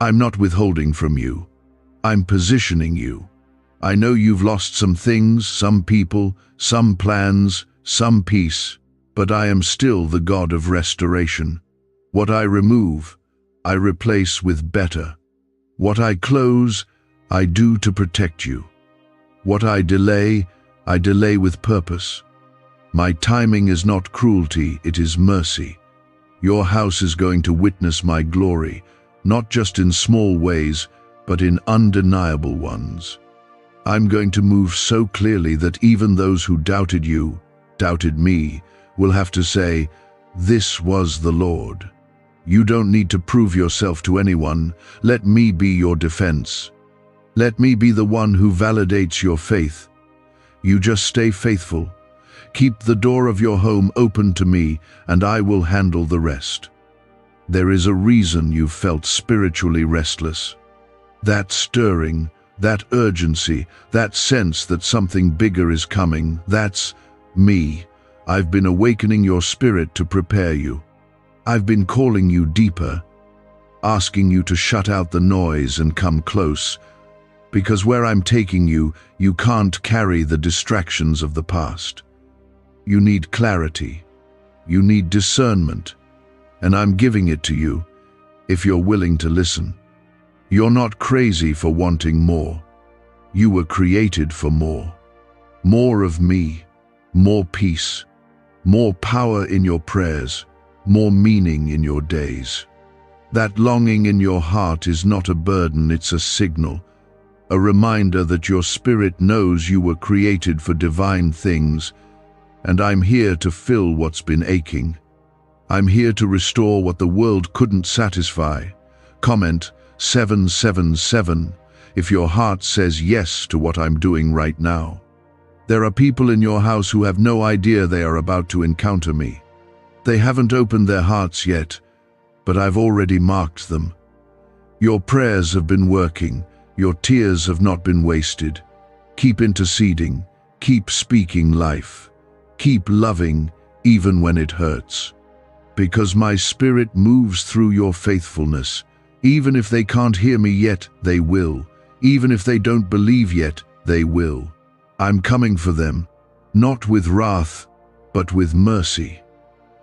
I'm not withholding from you. I'm positioning you. I know you've lost some things, some people, some plans, some peace, but I am still the God of restoration. What I remove, I replace with better. What I close, I do to protect you. What I delay with purpose. My timing is not cruelty, it is mercy. Your house is going to witness my glory, not just in small ways, but in undeniable ones. I'm going to move so clearly that even those who doubted you, doubted me, will have to say, "This was the Lord." You don't need to prove yourself to anyone. Let me be your defense. Let me be the one who validates your faith. You just stay faithful. Keep the door of your home open to me, and I will handle the rest. There is a reason you've felt spiritually restless. That stirring, that urgency, that sense that something bigger is coming, that's me. I've been awakening your spirit to prepare you. I've been calling you deeper, asking you to shut out the noise and come close, because where I'm taking you, you can't carry the distractions of the past. You need clarity. You need discernment. And I'm giving it to you, if you're willing to listen. You're not crazy for wanting more. You were created for more. More of me, more peace, more power in your prayers, more meaning in your days. That longing in your heart is not a burden, it's a signal, a reminder that your spirit knows you were created for divine things, and I'm here to fill what's been aching. I'm here to restore what the world couldn't satisfy. Comment 777 if your heart says yes to what I'm doing right now. There are people in your house who have no idea they are about to encounter me. They haven't opened their hearts yet, but I've already marked them. Your prayers have been working. Your tears have not been wasted. Keep interceding. Keep speaking life. Keep loving even when it hurts. Because my spirit moves through your faithfulness, Even if they can't hear me yet, they will. Even if they don't believe yet, they will. I'm coming for them, not with wrath, but with mercy.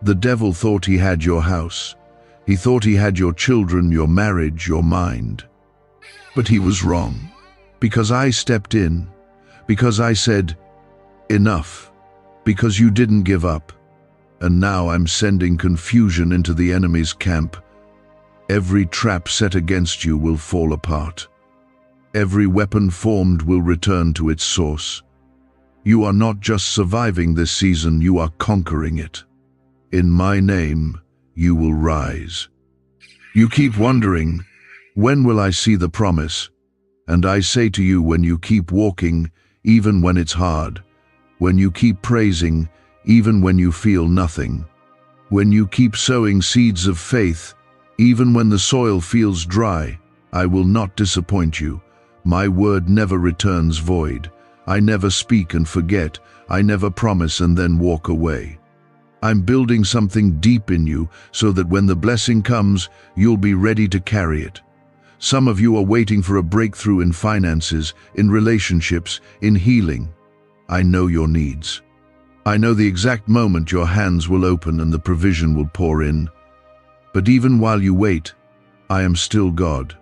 The devil thought he had your house. He thought he had your children, your marriage, your mind. But he was wrong. Because I stepped in. Because I said, enough. Because you didn't give up. And now I'm sending confusion into the enemy's camp. Every trap set against you will fall apart. Every weapon formed will return to its source. You are not just surviving this season, you are conquering it. In my name, you will rise. You keep wondering, when will I see the promise? And I say to you, when you keep walking, even when it's hard, when you keep praising, even when you feel nothing, when you keep sowing seeds of faith, even when the soil feels dry, I will not disappoint you. My word never returns void. I never speak and forget. I never promise and then walk away. I'm building something deep in you so that when the blessing comes, you'll be ready to carry it. Some of you are waiting for a breakthrough in finances, in relationships, in healing. I know your needs. I know the exact moment your hands will open and the provision will pour in. But even while you wait, I am still God.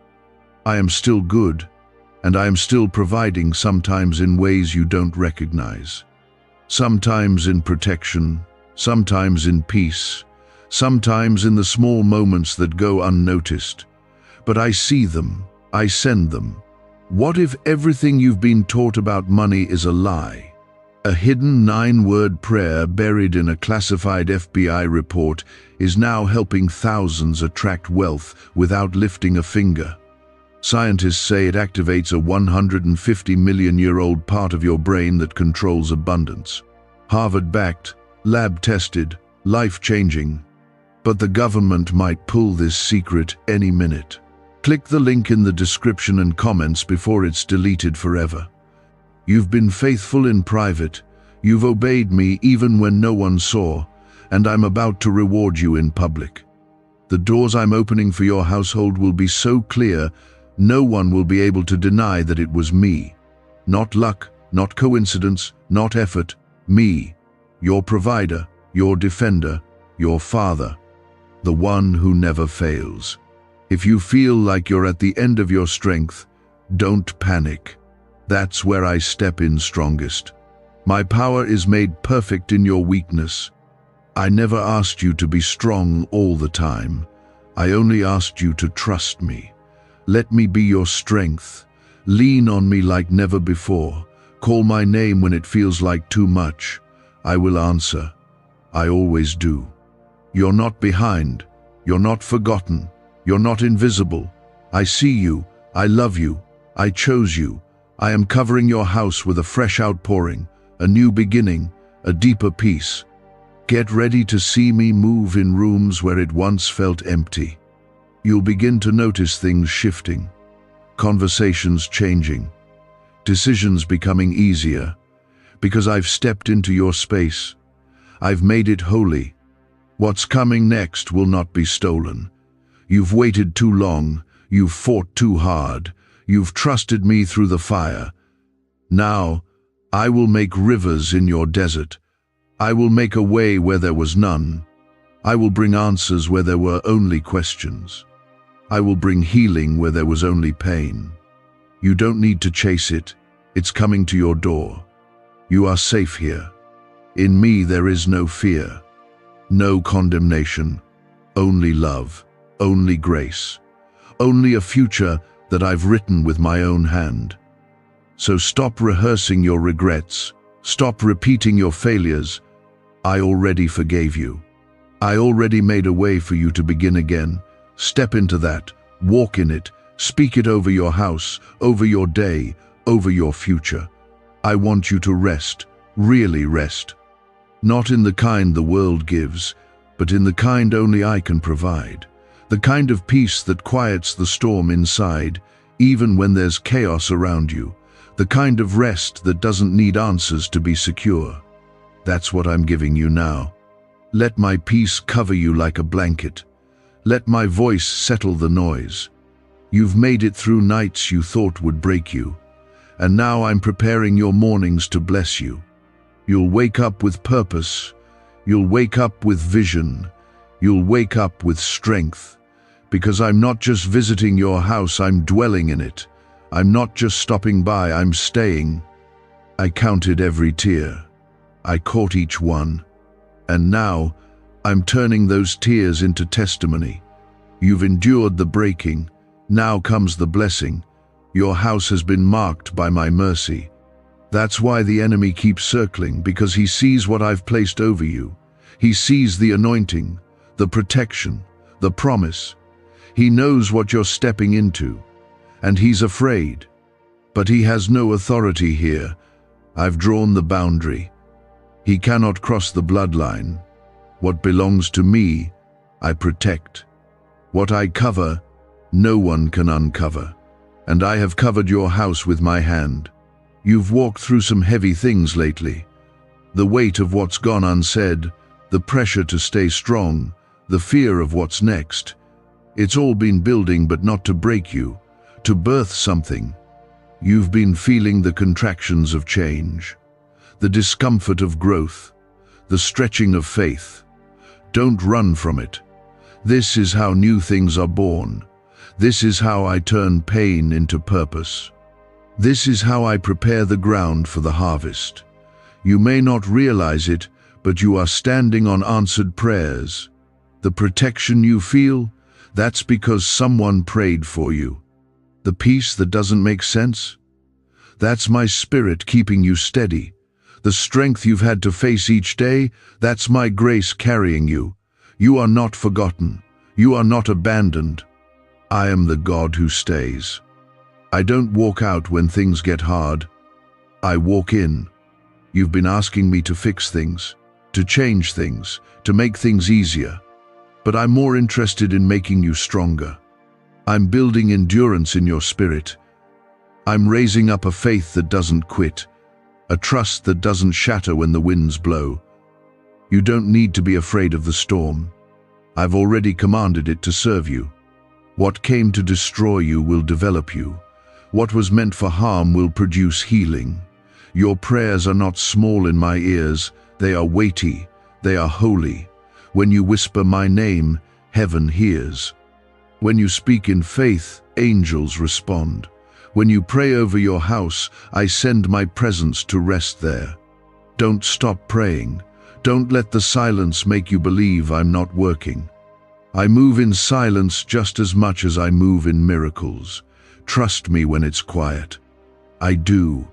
I am still good, and I am still providing, sometimes in ways you don't recognize. Sometimes in protection, sometimes in peace, sometimes in the small moments that go unnoticed. But I see them, I send them. What if everything you've been taught about money is a lie? A hidden 9-word prayer buried in a classified FBI report is now helping thousands attract wealth without lifting a finger. Scientists say it activates a 150-million-year-old part of your brain that controls abundance. Harvard-backed, lab-tested, life-changing. But the government might pull this secret any minute. Click the link in the description and comments before it's deleted forever. You've been faithful in private. You've obeyed me even when no one saw, and I'm about to reward you in public. The doors I'm opening for your household will be so clear, no one will be able to deny that it was me. Not luck, not coincidence, not effort. Me, your provider, your defender, your father, the one who never fails. If you feel like you're at the end of your strength, don't panic. That's where I step in strongest. My power is made perfect in your weakness. I never asked you to be strong all the time. I only asked you to trust me. Let me be your strength. Lean on me like never before. Call my name when it feels like too much. I will answer. I always do. You're not behind. You're not forgotten. You're not invisible. I see you. I love you. I chose you. I am covering your house with a fresh outpouring, a new beginning, a deeper peace. Get ready to see me move in rooms where it once felt empty. You'll begin to notice things shifting, conversations changing, decisions becoming easier, because I've stepped into your space. I've made it holy. What's coming next will not be stolen. You've waited too long. You've fought too hard. You've trusted me through the fire. Now, I will make rivers in your desert. I will make a way where there was none. I will bring answers where there were only questions. I will bring healing where there was only pain. You don't need to chase it. It's coming to your door. You are safe here. In me there is no fear, no condemnation, only love, only grace, only a future that I've written with my own hand. So stop rehearsing your regrets. Stop repeating your failures. I already forgave you. I already made a way for you to begin again. Step into that. Walk in it. Speak it over your house, over your day, over your future. I want you to rest, really rest. Not in the kind the world gives, but in the kind only I can provide. The kind of peace that quiets the storm inside, even when there's chaos around you. The kind of rest that doesn't need answers to be secure. That's what I'm giving you now. Let my peace cover you like a blanket. Let my voice settle the noise. You've made it through nights you thought would break you, and now I'm preparing your mornings to bless you. You'll wake up with purpose. You'll wake up with vision. You'll wake up with strength. Because I'm not just visiting your house, I'm dwelling in it. I'm not just stopping by, I'm staying. I counted every tear. I caught each one. And now, I'm turning those tears into testimony. You've endured the breaking. Now comes the blessing. Your house has been marked by my mercy. That's why the enemy keeps circling, because he sees what I've placed over you. He sees the anointing, the protection, the promise. He knows what you're stepping into, and he's afraid. But he has no authority here. I've drawn the boundary. He cannot cross the bloodline. What belongs to me, I protect. What I cover, no one can uncover. And I have covered your house with my hand. You've walked through some heavy things lately. The weight of what's gone unsaid, the pressure to stay strong, the fear of what's next. It's all been building, but not to break you, to birth something. You've been feeling the contractions of change, the discomfort of growth, the stretching of faith. Don't run from it. This is how new things are born. This is how I turn pain into purpose. This is how I prepare the ground for the harvest. You may not realize it, but you are standing on answered prayers. The protection you feel, that's because someone prayed for you. The peace that doesn't make sense, that's my spirit keeping you steady. The strength you've had to face each day, that's my grace carrying you. You are not forgotten. You are not abandoned. I am the God who stays. I don't walk out when things get hard. I walk in. You've been asking me to fix things, to change things, to make things easier. But I'm more interested in making you stronger. I'm building endurance in your spirit. I'm raising up a faith that doesn't quit, a trust that doesn't shatter when the winds blow. You don't need to be afraid of the storm. I've already commanded it to serve you. What came to destroy you will develop you. What was meant for harm will produce healing. Your prayers are not small in my ears. They are weighty. They are holy. When you whisper my name, heaven hears. When you speak in faith, angels respond. When you pray over your house, I send my presence to rest there. Don't stop praying. Don't let the silence make you believe I'm not working. I move in silence just as much as I move in miracles. Trust me when it's quiet. I do.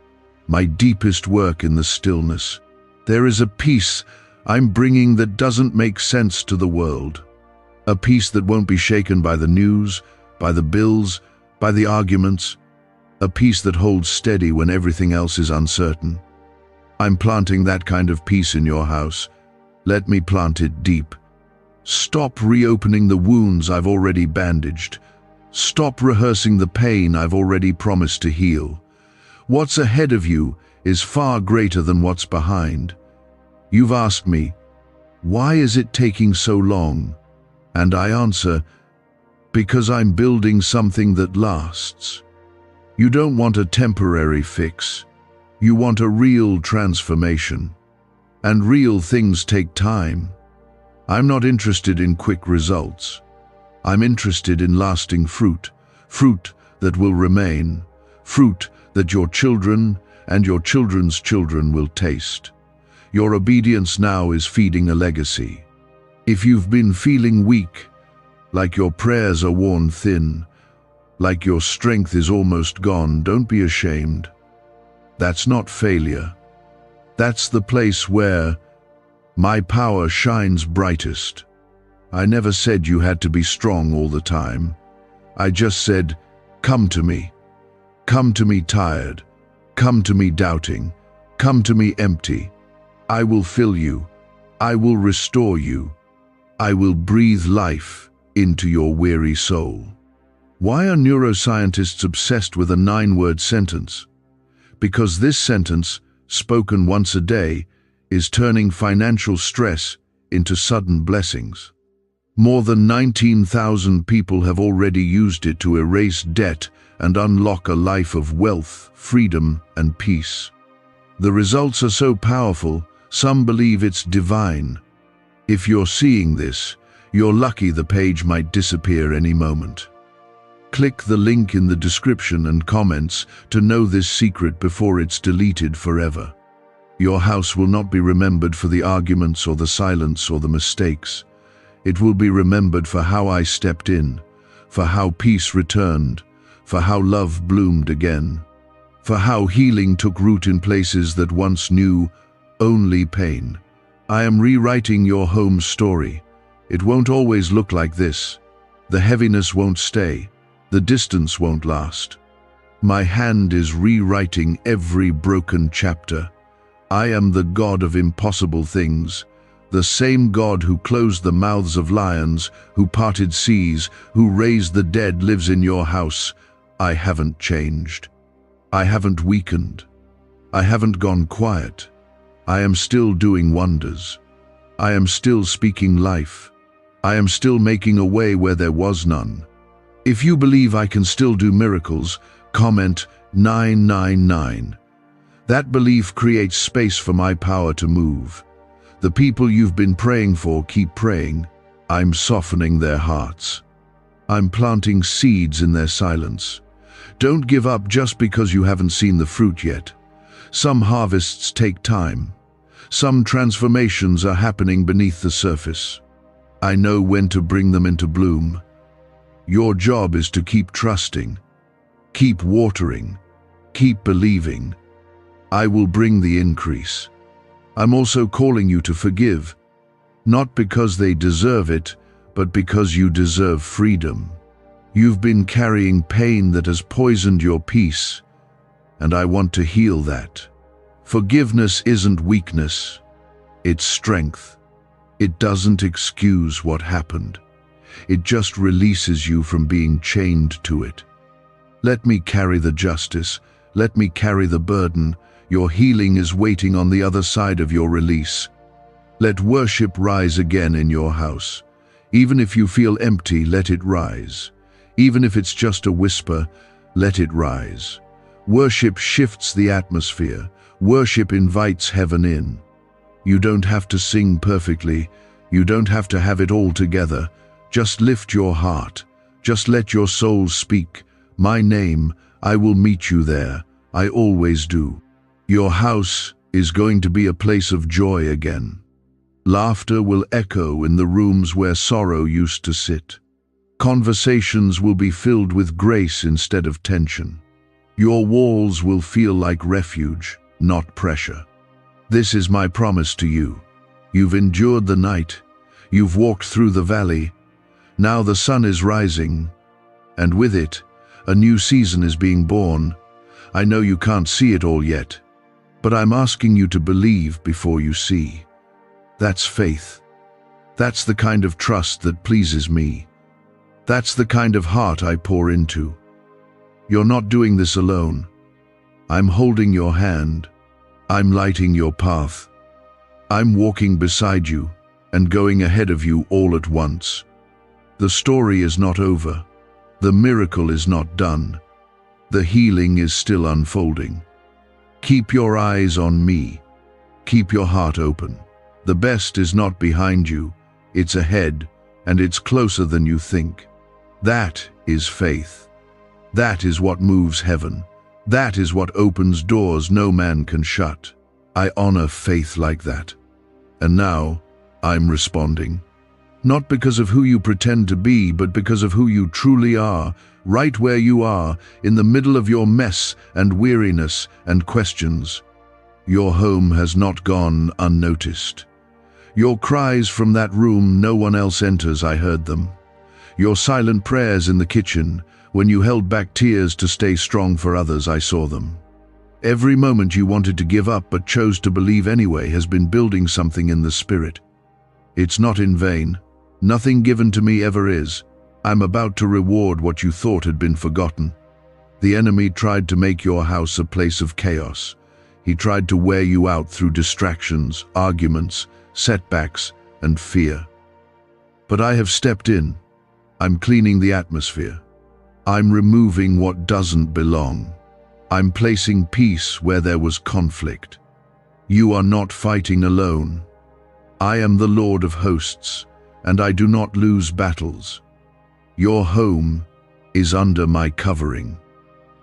My deepest work in the stillness. There is a peace I'm bringing that doesn't make sense to the world. A peace that won't be shaken by the news, by the bills, by the arguments. A peace that holds steady when everything else is uncertain. I'm planting that kind of peace in your house. Let me plant it deep. Stop reopening the wounds I've already bandaged. Stop rehearsing the pain I've already promised to heal. What's ahead of you is far greater than what's behind. You've asked me, why is it taking so long? And I answer, because I'm building something that lasts. You don't want a temporary fix. You want a real transformation. And real things take time. I'm not interested in quick results. I'm interested in lasting fruit, fruit that will remain, fruit that your children and your children's children will taste. Your obedience now is feeding a legacy. If you've been feeling weak, like your prayers are worn thin, like your strength is almost gone, don't be ashamed. That's not failure. That's the place where my power shines brightest. I never said you had to be strong all the time. I just said, come to me. Come to me tired. Come to me doubting. Come to me empty. I will fill you. I will restore you. I will breathe life into your weary soul. Why are neuroscientists obsessed with a 9-word sentence? Because this sentence, spoken once a day, is turning financial stress into sudden blessings. More than 19,000 people have already used it to erase debt and unlock a life of wealth, freedom, and peace. The results are so powerful, some believe it's divine. If you're seeing this, you're lucky. The page might disappear any moment. Click the link in the description and comments to know this secret before it's deleted forever. Your house will not be remembered for the arguments or the silence or the mistakes. It will be remembered for how I stepped in, for how peace returned, for how love bloomed again, for how healing took root in places that once knew only pain. I am rewriting your home story. It won't always look like this. The heaviness won't stay. The distance won't last. My hand is rewriting every broken chapter. I am the God of impossible things, the same God who closed the mouths of lions, who parted seas, who raised the dead lives in your house. I haven't changed. I haven't weakened. I haven't gone quiet. I am still doing wonders. I am still speaking life. I am still making a way where there was none. If you believe I can still do miracles, comment 999. That belief creates space for my power to move. The people you've been praying for keep praying. I'm softening their hearts. I'm planting seeds in their silence. Don't give up just because you haven't seen the fruit yet. Some harvests take time. Some transformations are happening beneath the surface. I know when to bring them into bloom. Your job is to keep trusting, keep watering, keep believing. I will bring the increase. I'm also calling you to forgive, not because they deserve it, but because you deserve freedom. You've been carrying pain that has poisoned your peace, and I want to heal that. Forgiveness isn't weakness, it's strength. It doesn't excuse what happened. It just releases you from being chained to it. Let me carry the justice. Let me carry the burden. Your healing is waiting on the other side of your release. Let worship rise again in your house. Even if you feel empty, let it rise. Even if it's just a whisper, let it rise. Worship shifts the atmosphere. Worship invites heaven in. You don't have to sing perfectly. You don't have to have it all together. Just lift your heart. Just let your soul speak. My name, I will meet you there. I always do. Your house is going to be a place of joy again. Laughter will echo in the rooms where sorrow used to sit. Conversations will be filled with grace instead of tension. Your walls will feel like refuge, not pressure. This is my promise to you. You've endured the night. You've walked through the valley. Now the sun is rising, and with it, a new season is being born. I know you can't see it all yet, but I'm asking you to believe before you see. That's faith. That's the kind of trust that pleases me. That's the kind of heart I pour into. You're not doing this alone. I'm holding your hand. I'm lighting your path. I'm walking beside you and going ahead of you all at once. The story is not over. The miracle is not done. The healing is still unfolding. Keep your eyes on me. Keep your heart open. The best is not behind you. It's ahead, and it's closer than you think. That is faith. That is what moves heaven. That is what opens doors no man can shut. I honor faith like that. And now, I'm responding. Not because of who you pretend to be, but because of who you truly are, right where you are, in the middle of your mess and weariness and questions. Your home has not gone unnoticed. Your cries from that room no one else enters, I heard them. Your silent prayers in the kitchen, when you held back tears to stay strong for others, I saw them. Every moment you wanted to give up but chose to believe anyway has been building something in the spirit. It's not in vain. Nothing given to me ever is. I'm about to reward what you thought had been forgotten. The enemy tried to make your house a place of chaos. He tried to wear you out through distractions, arguments, setbacks, and fear. But I have stepped in. I'm cleaning the atmosphere. I'm removing what doesn't belong. I'm placing peace where there was conflict. You are not fighting alone. I am the Lord of hosts, and I do not lose battles. Your home is under my covering.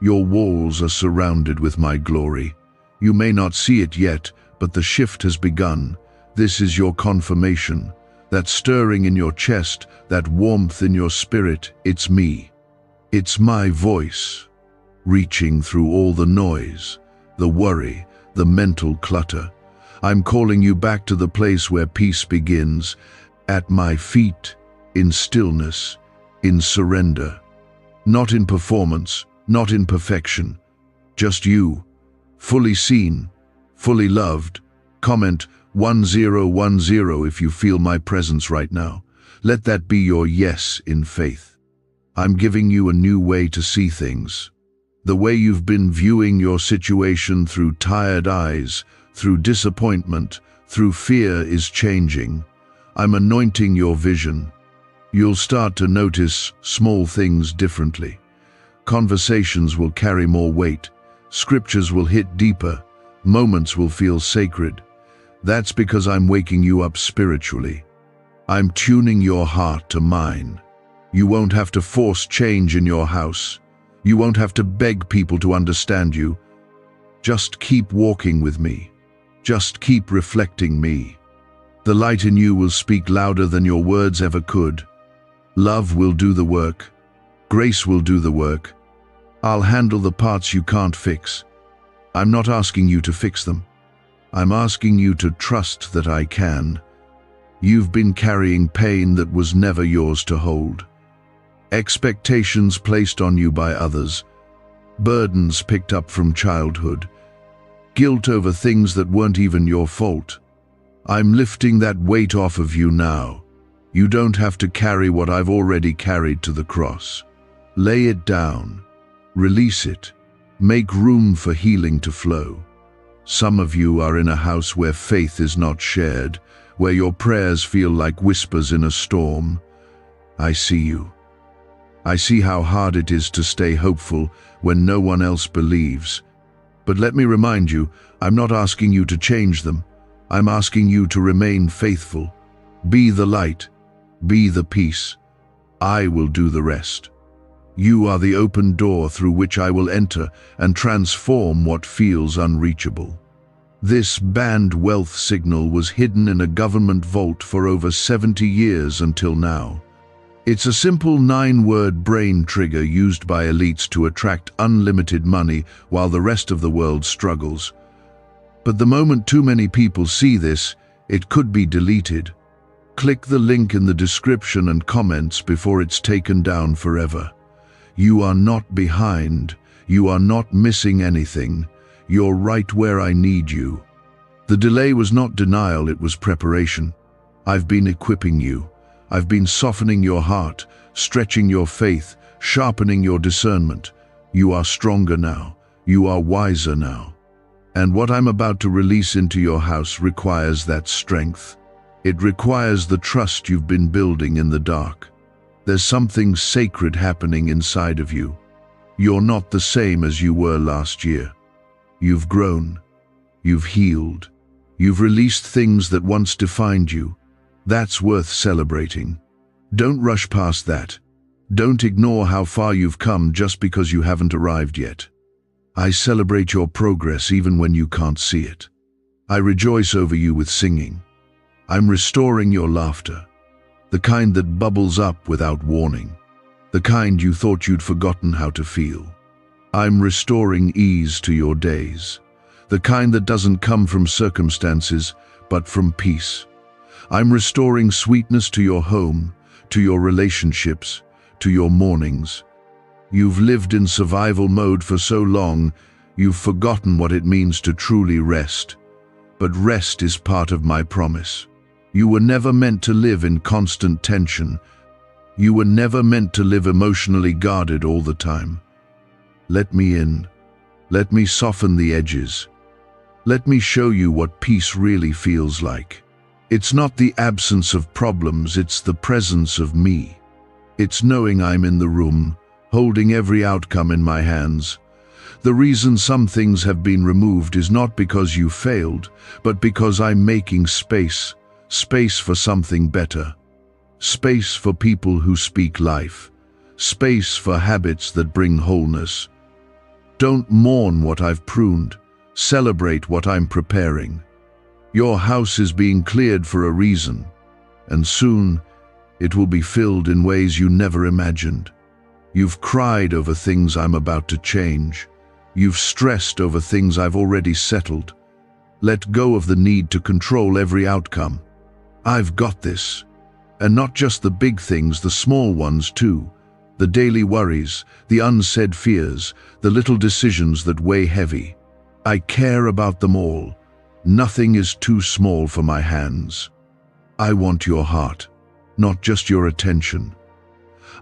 Your walls are surrounded with my glory. You may not see it yet, but the shift has begun. This is your confirmation. That stirring in your chest, that warmth in your spirit, it's me. It's my voice, reaching through all the noise, the worry, the mental clutter. I'm calling you back to the place where peace begins, at my feet, in stillness, in surrender. Not in performance, not in perfection, just you, fully seen, fully loved. Comment 1010 if you feel my presence right now. Let that be your yes in faith. I'm giving you a new way to see things. The way you've been viewing your situation through tired eyes, through disappointment, through fear is changing. I'm anointing your vision. You'll start to notice small things differently. Conversations will carry more weight. Scriptures will hit deeper. Moments will feel sacred. That's because I'm waking you up spiritually. I'm tuning your heart to mine. You won't have to force change in your house. You won't have to beg people to understand you. Just keep walking with me. Just keep reflecting me. The light in you will speak louder than your words ever could. Love will do the work. Grace will do the work. I'll handle the parts you can't fix. I'm not asking you to fix them. I'm asking you to trust that I can. You've been carrying pain that was never yours to hold. Expectations placed on you by others, burdens picked up from childhood, guilt over things that weren't even your fault. I'm lifting that weight off of you now. You don't have to carry what I've already carried to the cross. Lay it down, release it, make room for healing to flow. Some of you are in a house where faith is not shared, where your prayers feel like whispers in a storm. I see you. I see how hard it is to stay hopeful when no one else believes. But let me remind you, I'm not asking you to change them. I'm asking you to remain faithful. Be the light. Be the peace. I will do the rest. You are the open door through which I will enter and transform what feels unreachable. This banned wealth signal was hidden in a government vault for over 70 years until now. It's a simple 9-word brain trigger used by elites to attract unlimited money while the rest of the world struggles. But the moment too many people see this, it could be deleted. Click the link in the description and comments before it's taken down forever. You are not behind. You are not missing anything. You're right where I need you. The delay was not denial, it was preparation. I've been equipping you. I've been softening your heart, stretching your faith, sharpening your discernment. You are stronger now. You are wiser now. And what I'm about to release into your house requires that strength. It requires the trust you've been building in the dark. There's something sacred happening inside of you. You're not the same as you were last year. You've grown. You've healed. You've released things that once defined you. That's worth celebrating. Don't rush past that. Don't ignore how far you've come just because you haven't arrived yet. I celebrate your progress even when you can't see it. I rejoice over you with singing. I'm restoring your laughter, the kind that bubbles up without warning, the kind you thought you'd forgotten how to feel. I'm restoring ease to your days, the kind that doesn't come from circumstances, but from peace. I'm restoring sweetness to your home, to your relationships, to your mornings. You've lived in survival mode for so long, you've forgotten what it means to truly rest. But rest is part of my promise. You were never meant to live in constant tension. You were never meant to live emotionally guarded all the time. Let me in. Let me soften the edges. Let me show you what peace really feels like. It's not the absence of problems, it's the presence of me. It's knowing I'm in the room, holding every outcome in my hands. The reason some things have been removed is not because you failed, but because I'm making space. Space for something better. Space for people who speak life. Space for habits that bring wholeness. Don't mourn what I've pruned. Celebrate what I'm preparing. Your house is being cleared for a reason, and soon it will be filled in ways you never imagined. You've cried over things I'm about to change. You've stressed over things I've already settled. Let go of the need to control every outcome. I've got this. And not just the big things, the small ones too. The daily worries, the unsaid fears, the little decisions that weigh heavy. I care about them all. Nothing is too small for my hands. I want your heart, not just your attention.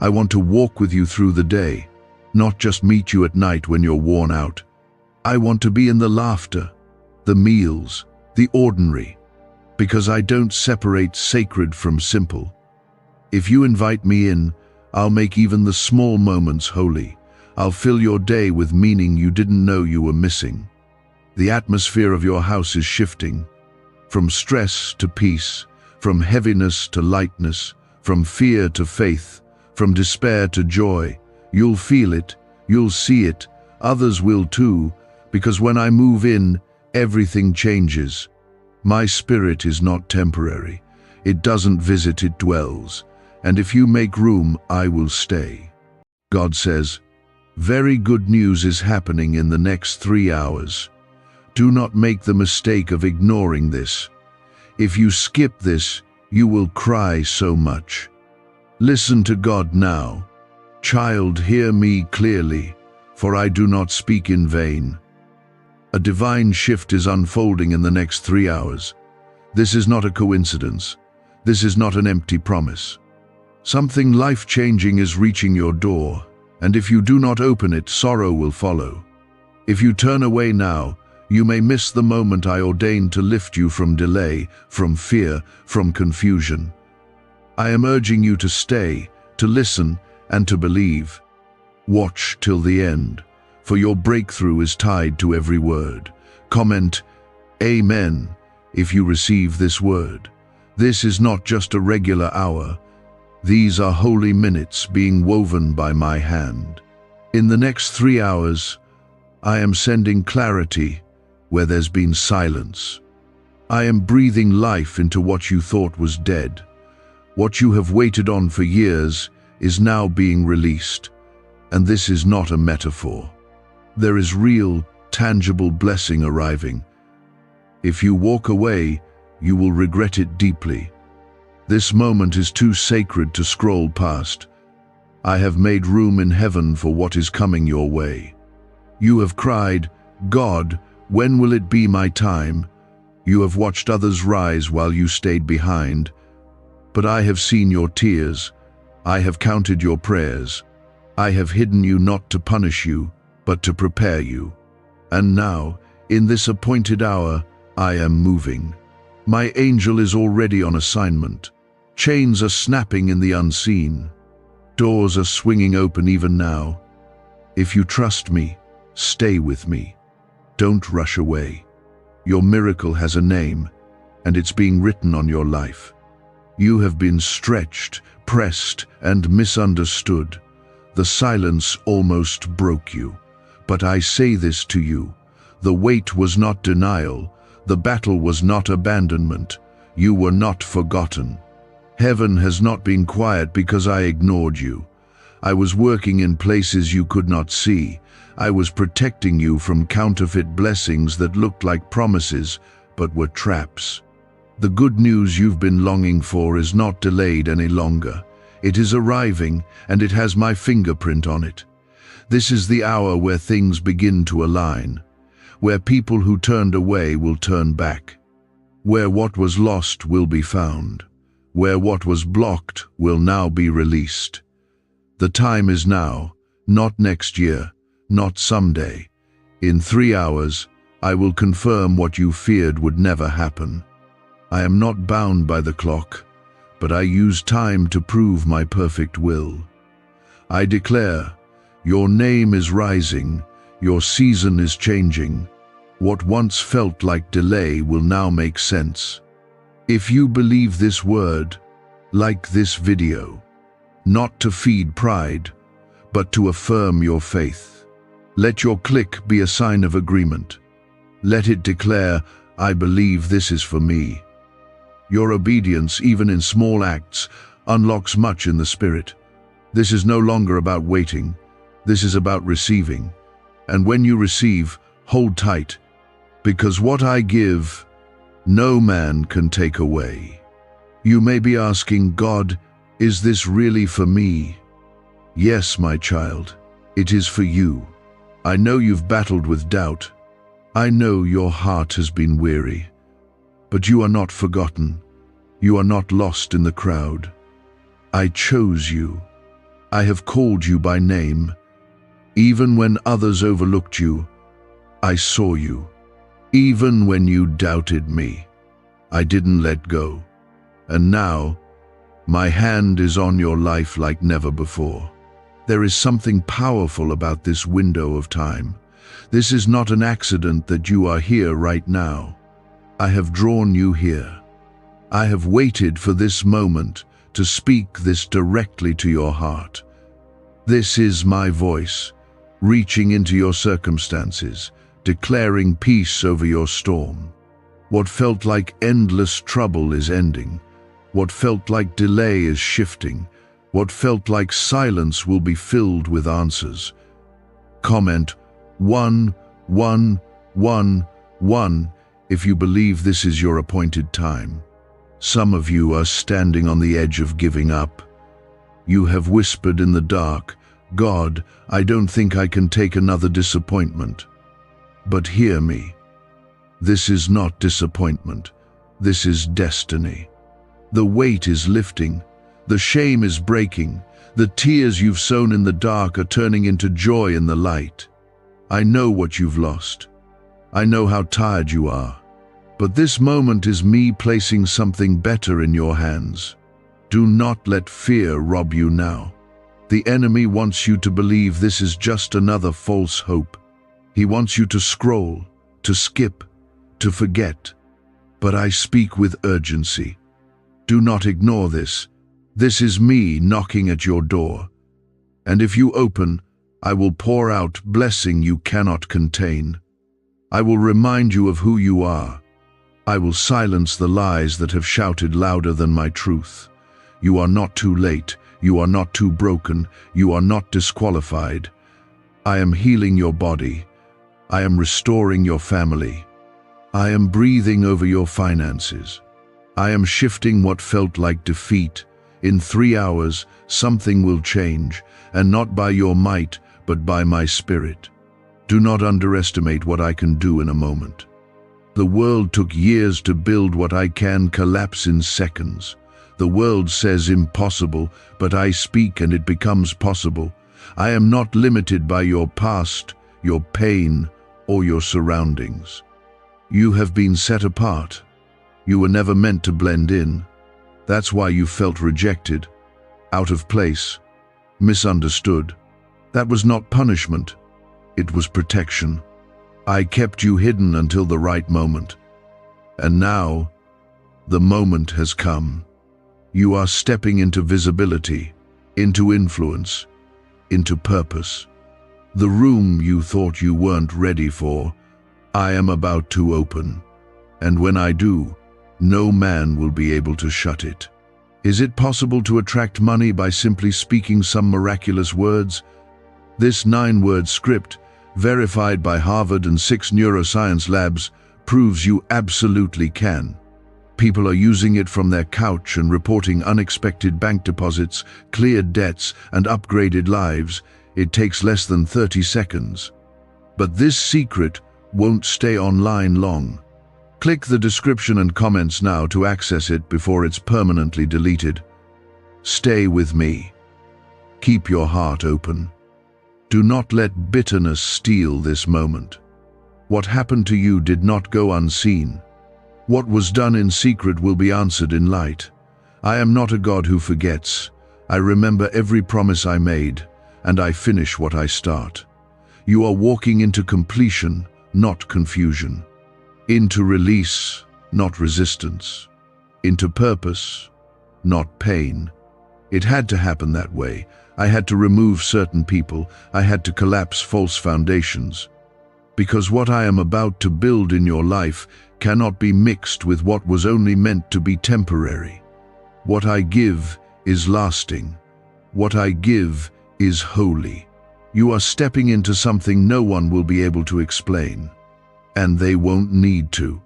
I want to walk with you through the day, not just meet you at night when you're worn out. I want to be in the laughter, the meals, the ordinary, because I don't separate sacred from simple. If you invite me in, I'll make even the small moments holy. I'll fill your day with meaning you didn't know you were missing. The atmosphere of your house is shifting, from stress to peace, from heaviness to lightness, from fear to faith, from despair to joy. You'll feel it, you'll see it, others will too, because when I move in, everything changes. My spirit is not temporary. It doesn't visit, it dwells. And if you make room, I will stay. God says, very good news is happening in the next 3 hours. Do not make the mistake of ignoring this. If you skip this, you will cry so much. Listen to God now. Child, hear me clearly, for I do not speak in vain. A divine shift is unfolding in the next 3 hours. This is not a coincidence. This is not an empty promise. Something life-changing is reaching your door, and if you do not open it, sorrow will follow. If you turn away now, you may miss the moment I ordained to lift you from delay, from fear, from confusion. I am urging you to stay, to listen, and to believe. Watch till the end, for your breakthrough is tied to every word. Comment, Amen, if you receive this word. This is not just a regular hour. These are holy minutes being woven by my hand. In the next 3 hours, I am sending clarity where there's been silence. I am breathing life into what you thought was dead. What you have waited on for years is now being released, and this is not a metaphor. There is real, tangible blessing arriving. If you walk away, you will regret it deeply. This moment is too sacred to scroll past. I have made room in heaven for what is coming your way. You have cried, God, when will it be my time? You have watched others rise while you stayed behind. But I have seen your tears. I have counted your prayers. I have hidden you not to punish you, but to prepare you. And now, in this appointed hour, I am moving. My angel is already on assignment. Chains are snapping in the unseen. Doors are swinging open even now. If you trust me, stay with me. Don't rush away. Your miracle has a name, and it's being written on your life. You have been stretched, pressed, and misunderstood. The silence almost broke you. But I say this to you, the wait was not denial, the battle was not abandonment, you were not forgotten. Heaven has not been quiet because I ignored you. I was working in places you could not see. I was protecting you from counterfeit blessings that looked like promises, but were traps. The good news you've been longing for is not delayed any longer. It is arriving, and it has my fingerprint on it. This is the hour where things begin to align, where people who turned away will turn back, where what was lost will be found, where what was blocked will now be released. The time is now, not next year, not someday. In 3 hours, I will confirm what you feared would never happen. I am not bound by the clock, but I use time to prove my perfect will. I declare, your name is rising, your season is changing. What once felt like delay will now make sense. If you believe this word, like this video, not to feed pride, but to affirm your faith. Let your click be a sign of agreement. Let it declare, I believe this is for me. Your obedience, even in small acts, unlocks much in the spirit. This is no longer about waiting. This is about receiving. And when you receive, hold tight, because what I give, no man can take away. You may be asking, God, is this really for me? Yes, my child, it is for you. I know you've battled with doubt. I know your heart has been weary. But you are not forgotten. You are not lost in the crowd. I chose you. I have called you by name. Even when others overlooked you, I saw you. Even when you doubted me, I didn't let go. And now, my hand is on your life like never before. There is something powerful about this window of time. This is not an accident that you are here right now. I have drawn you here. I have waited for this moment to speak this directly to your heart. This is my voice, reaching into your circumstances, declaring peace over your storm. What felt like endless trouble is ending. What felt like delay is shifting. What felt like silence will be filled with answers. Comment 1, 1, 1, 1 if you believe this is your appointed time. Some of you are standing on the edge of giving up. You have whispered in the dark, God, I don't think I can take another disappointment. But hear me. This is not disappointment. This is destiny. The weight is lifting. The shame is breaking. The tears you've sown in the dark are turning into joy in the light. I know what you've lost. I know how tired you are. But this moment is me placing something better in your hands. Do not let fear rob you now. The enemy wants you to believe this is just another false hope. He wants you to scroll, to skip, to forget. But I speak with urgency. Do not ignore this. This is me knocking at your door. And if you open, I will pour out blessing you cannot contain. I will remind you of who you are. I will silence the lies that have shouted louder than my truth. You are not too late. You are not too broken. You are not disqualified. I am healing your body. I am restoring your family. I am breathing over your finances. I am shifting what felt like defeat. In 3 hours, something will change, and not by your might, but by my spirit. Do not underestimate what I can do in a moment. The world took years to build what I can collapse in seconds. The world says impossible, but I speak and it becomes possible. I am not limited by your past, your pain, or your surroundings. You have been set apart. You were never meant to blend in. That's why you felt rejected, out of place, misunderstood. That was not punishment. It was protection. I kept you hidden until the right moment. And now, the moment has come. You are stepping into visibility, into influence, into purpose. The room you thought you weren't ready for, I am about to open. And when I do, no man will be able to shut it. Is it possible to attract money by simply speaking some miraculous words? This 9-word script, verified by Harvard and 6 neuroscience labs, proves you absolutely can. People are using it from their couch and reporting unexpected bank deposits, cleared debts, and upgraded lives. It takes less than 30 seconds. But this secret won't stay online long. Click the description and comments now to access it before it's permanently deleted. Stay with me. Keep your heart open. Do not let bitterness steal this moment. What happened to you did not go unseen. What was done in secret will be answered in light. I am not a God who forgets. I remember every promise I made, and I finish what I start. You are walking into completion, not confusion. Into release, not resistance. Into purpose, not pain. It had to happen that way. I had to remove certain people. I had to collapse false foundations. Because what I am about to build in your life cannot be mixed with what was only meant to be temporary. What I give is lasting. What I give is holy. You are stepping into something no one will be able to explain. And they won't need to.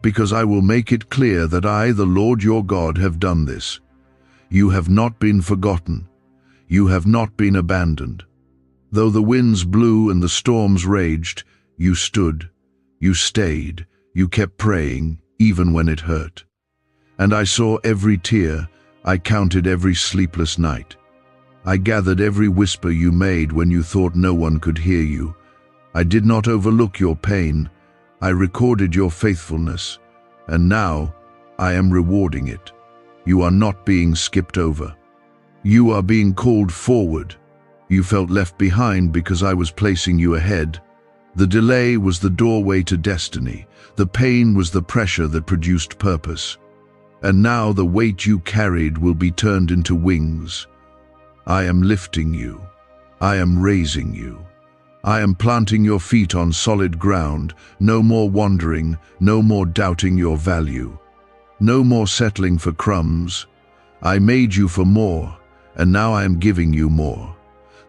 Because I will make it clear that I, the Lord your God, have done this. You have not been forgotten. You have not been abandoned. Though the winds blew and the storms raged, you stood, you stayed, you kept praying, even when it hurt. And I saw every tear, I counted every sleepless night. I gathered every whisper you made when you thought no one could hear you. I did not overlook your pain. I recorded your faithfulness, and now I am rewarding it. You are not being skipped over. You are being called forward. You felt left behind because I was placing you ahead. The delay was the doorway to destiny. The pain was the pressure that produced purpose. And now the weight you carried will be turned into wings. I am lifting you. I am raising you. I am planting your feet on solid ground. No more wandering, no more doubting your value. No more settling for crumbs. I made you for more, and now I am giving you more.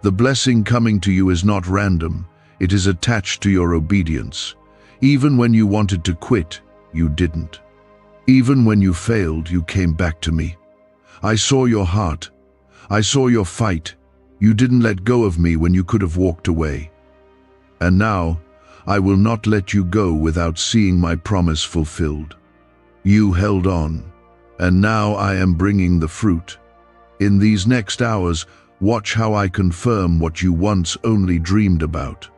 The blessing coming to you is not random. It is attached to your obedience. Even when you wanted to quit, you didn't. Even when you failed, you came back to me. I saw your heart. I saw your fight. You didn't let go of me when you could have walked away. And now, I will not let you go without seeing my promise fulfilled. You held on, and now I am bringing the fruit. In these next hours, watch how I confirm what you once only dreamed about.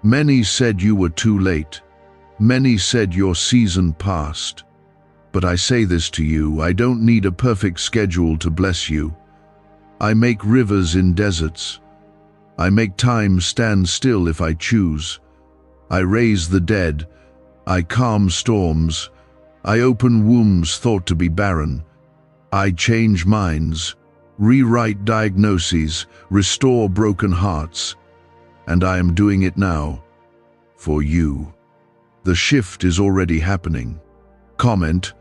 Many said you were too late. Many said your season passed. But I say this to you, I don't need a perfect schedule to bless you. I make rivers in deserts. I make time stand still if I choose. I raise the dead. I calm storms. I open wombs thought to be barren. I change minds, rewrite diagnoses, restore broken hearts. And I am doing it now, for you. The shift is already happening. Comment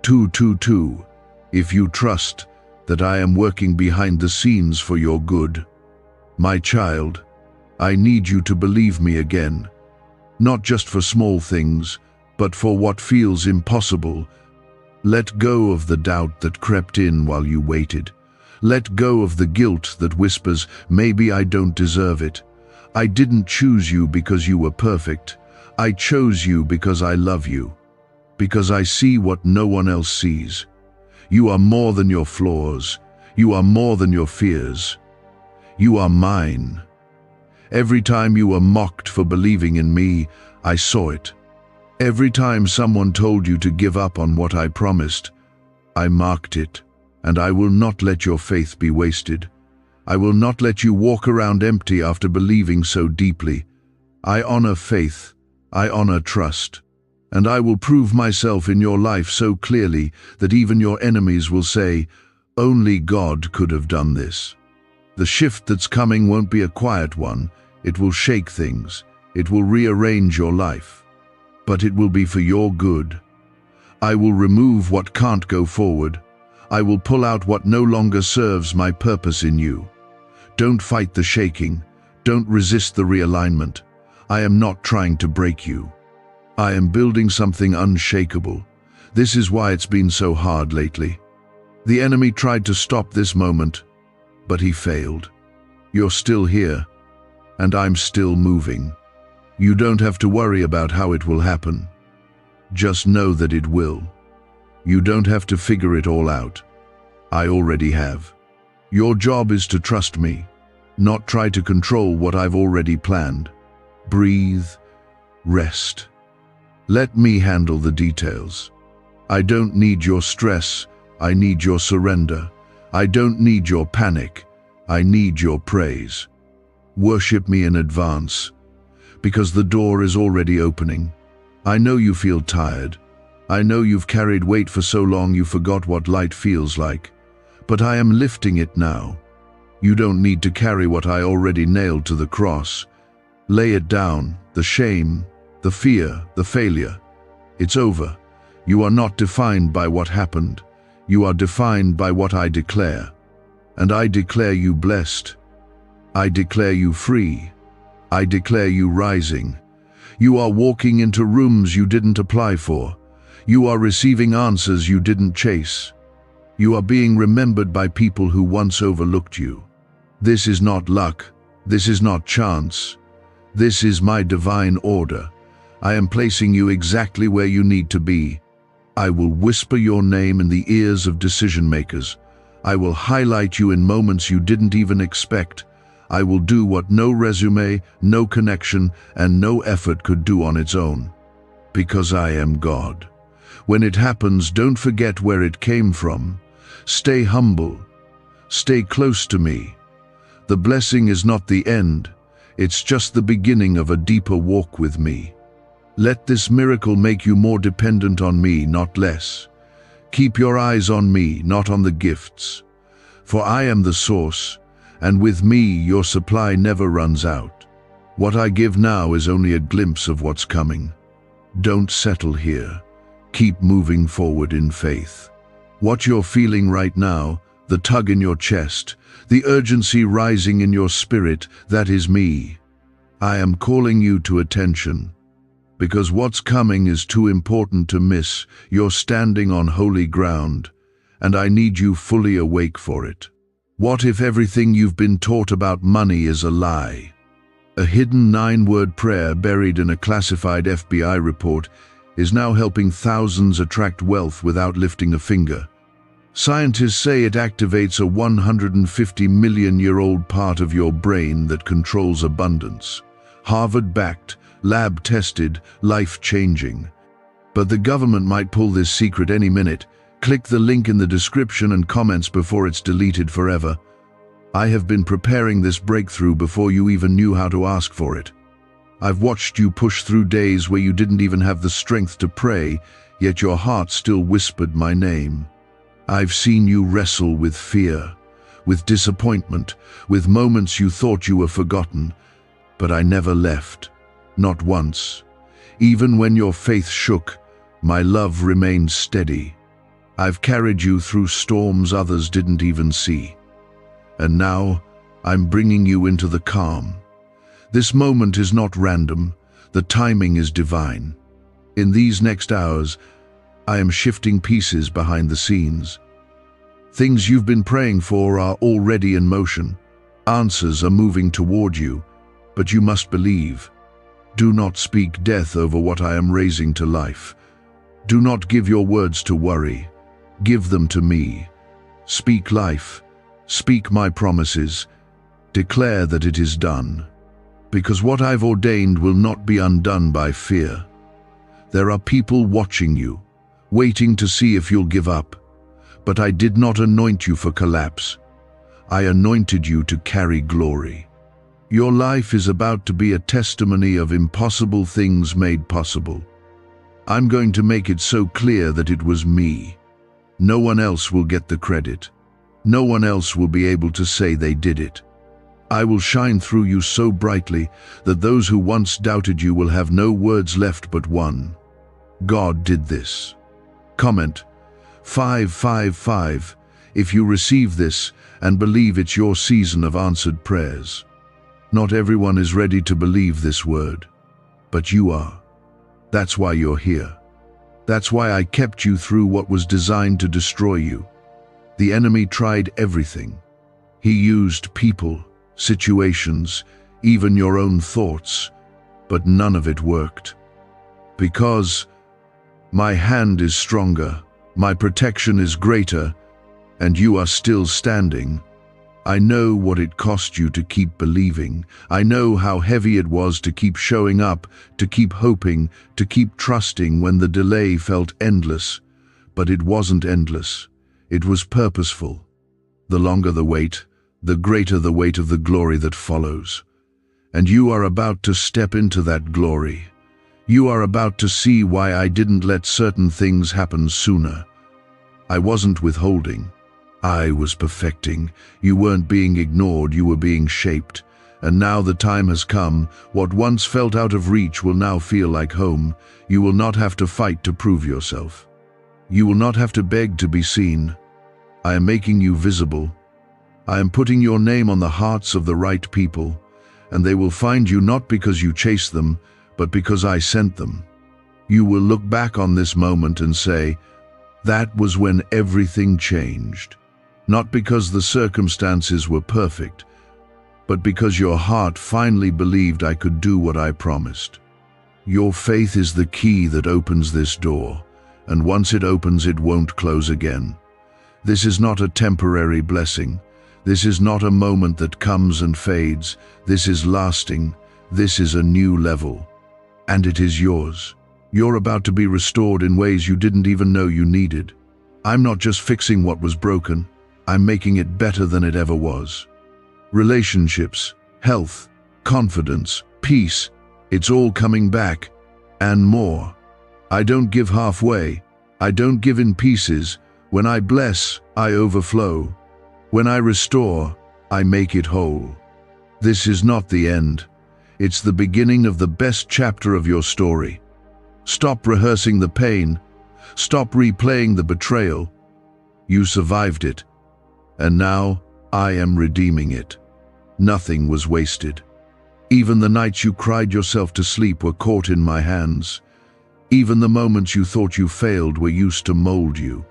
222 if you trust that I am working behind the scenes for your good. My child, I need you to believe me again. Not just for small things, but for what feels impossible. Let go of the doubt that crept in while you waited. Let go of the guilt that whispers, maybe I don't deserve it. I didn't choose you because you were perfect. I chose you because I love you. Because I see what no one else sees. You are more than your flaws. You are more than your fears. You are mine. Every time you were mocked for believing in me, I saw it. Every time someone told you to give up on what I promised, I marked it, and I will not let your faith be wasted. I will not let you walk around empty after believing so deeply. I honor faith, I honor trust, and I will prove myself in your life so clearly that even your enemies will say, only God could have done this. The shift that's coming won't be a quiet one. It will shake things. It will rearrange your life. But it will be for your good. I will remove what can't go forward. I will pull out what no longer serves my purpose in you. Don't fight the shaking. Don't resist the realignment. I am not trying to break you. I am building something unshakable. This is why it's been so hard lately. The enemy tried to stop this moment, but he failed. You're still here, and I'm still moving. You don't have to worry about how it will happen. Just know that it will. You don't have to figure it all out. I already have. Your job is to trust me, not try to control what I've already planned. Breathe, rest. Let me handle the details. I don't need your stress, I need your surrender. I don't need your panic, I need your praise. Worship me in advance, because the door is already opening. I know you feel tired. I know you've carried weight for so long you forgot what light feels like. But I am lifting it now. You don't need to carry what I already nailed to the cross. Lay it down, the shame, the fear, the failure. It's over. You are not defined by what happened. You are defined by what I declare. And I declare you blessed. I declare you free. I declare you rising. You are walking into rooms you didn't apply for. You are receiving answers you didn't chase. You are being remembered by people who once overlooked you. This is not luck. This is not chance. This is my divine order. I am placing you exactly where you need to be. I will whisper your name in the ears of decision makers. I will highlight you in moments you didn't even expect. I will do what no resume, no connection, and no effort could do on its own. Because I am God. When it happens, don't forget where it came from. Stay humble. Stay close to me. The blessing is not the end. It's just the beginning of a deeper walk with me. Let this miracle make you more dependent on me, not less. Keep your eyes on me, not on the gifts. For I am the source, and with me your supply never runs out. What I give now is only a glimpse of what's coming. Don't settle here. Keep moving forward in faith. What you're feeling right now, the tug in your chest, the urgency rising in your spirit, that is me. I am calling you to attention. Because what's coming is too important to miss. You're standing on holy ground, and I need you fully awake for it. What if everything you've been taught about money is a lie? A hidden 9-word prayer buried in a classified FBI report is now helping thousands attract wealth without lifting a finger. Scientists say it activates a 150-million-year-old part of your brain that controls abundance. Harvard-backed, lab-tested, life-changing. But the government might pull this secret any minute. Click the link in the description and comments before it's deleted forever. I have been preparing this breakthrough before you even knew how to ask for it. I've watched you push through days where you didn't even have the strength to pray, yet your heart still whispered my name. I've seen you wrestle with fear, with disappointment, with moments you thought you were forgotten, but I never left. Not once. Even when your faith shook, my love remained steady. I've carried you through storms others didn't even see. And now, I'm bringing you into the calm. This moment is not random. The timing is divine. In these next hours, I am shifting pieces behind the scenes. Things you've been praying for are already in motion. Answers are moving toward you, but you must believe. Do not speak death over what I am raising to life. Do not give your words to worry. Give them to me. Speak life. Speak my promises. Declare that it is done. Because what I've ordained will not be undone by fear. There are people watching you, waiting to see if you'll give up. But I did not anoint you for collapse. I anointed you to carry glory. Your life is about to be a testimony of impossible things made possible. I'm going to make it so clear that it was me. No one else will get the credit. No one else will be able to say they did it. I will shine through you so brightly that those who once doubted you will have no words left but one. God did this. Comment 555 if you receive this and believe it's your season of answered prayers. Not everyone is ready to believe this word, but you are. That's why you're here. That's why I kept you through what was designed to destroy you. The enemy tried everything. He used people, situations, even your own thoughts, but none of it worked. Because my hand is stronger, my protection is greater, and you are still standing. I know what it cost you to keep believing. I know how heavy it was to keep showing up, to keep hoping, to keep trusting when the delay felt endless. But it wasn't endless. It was purposeful. The longer the wait, the greater the weight of the glory that follows. And you are about to step into that glory. You are about to see why I didn't let certain things happen sooner. I wasn't withholding. I was perfecting. You weren't being ignored, you were being shaped. And now the time has come. What once felt out of reach will now feel like home. You will not have to fight to prove yourself. You will not have to beg to be seen. I am making you visible. I am putting your name on the hearts of the right people, and they will find you not because you chased them, but because I sent them. You will look back on this moment and say, that was when everything changed. Not because the circumstances were perfect, but because your heart finally believed I could do what I promised. Your faith is the key that opens this door, and once it opens, it won't close again. This is not a temporary blessing. This is not a moment that comes and fades. This is lasting. This is a new level. And it is yours. You're about to be restored in ways you didn't even know you needed. I'm not just fixing what was broken. I'm making it better than it ever was. Relationships, health, confidence, peace, it's all coming back, and more. I don't give halfway. I don't give in pieces. When I bless, I overflow. When I restore, I make it whole. This is not the end. It's the beginning of the best chapter of your story. Stop rehearsing the pain. Stop replaying the betrayal. You survived it. And now, I am redeeming it. Nothing was wasted. Even the nights you cried yourself to sleep were caught in my hands. Even the moments you thought you failed were used to mold you.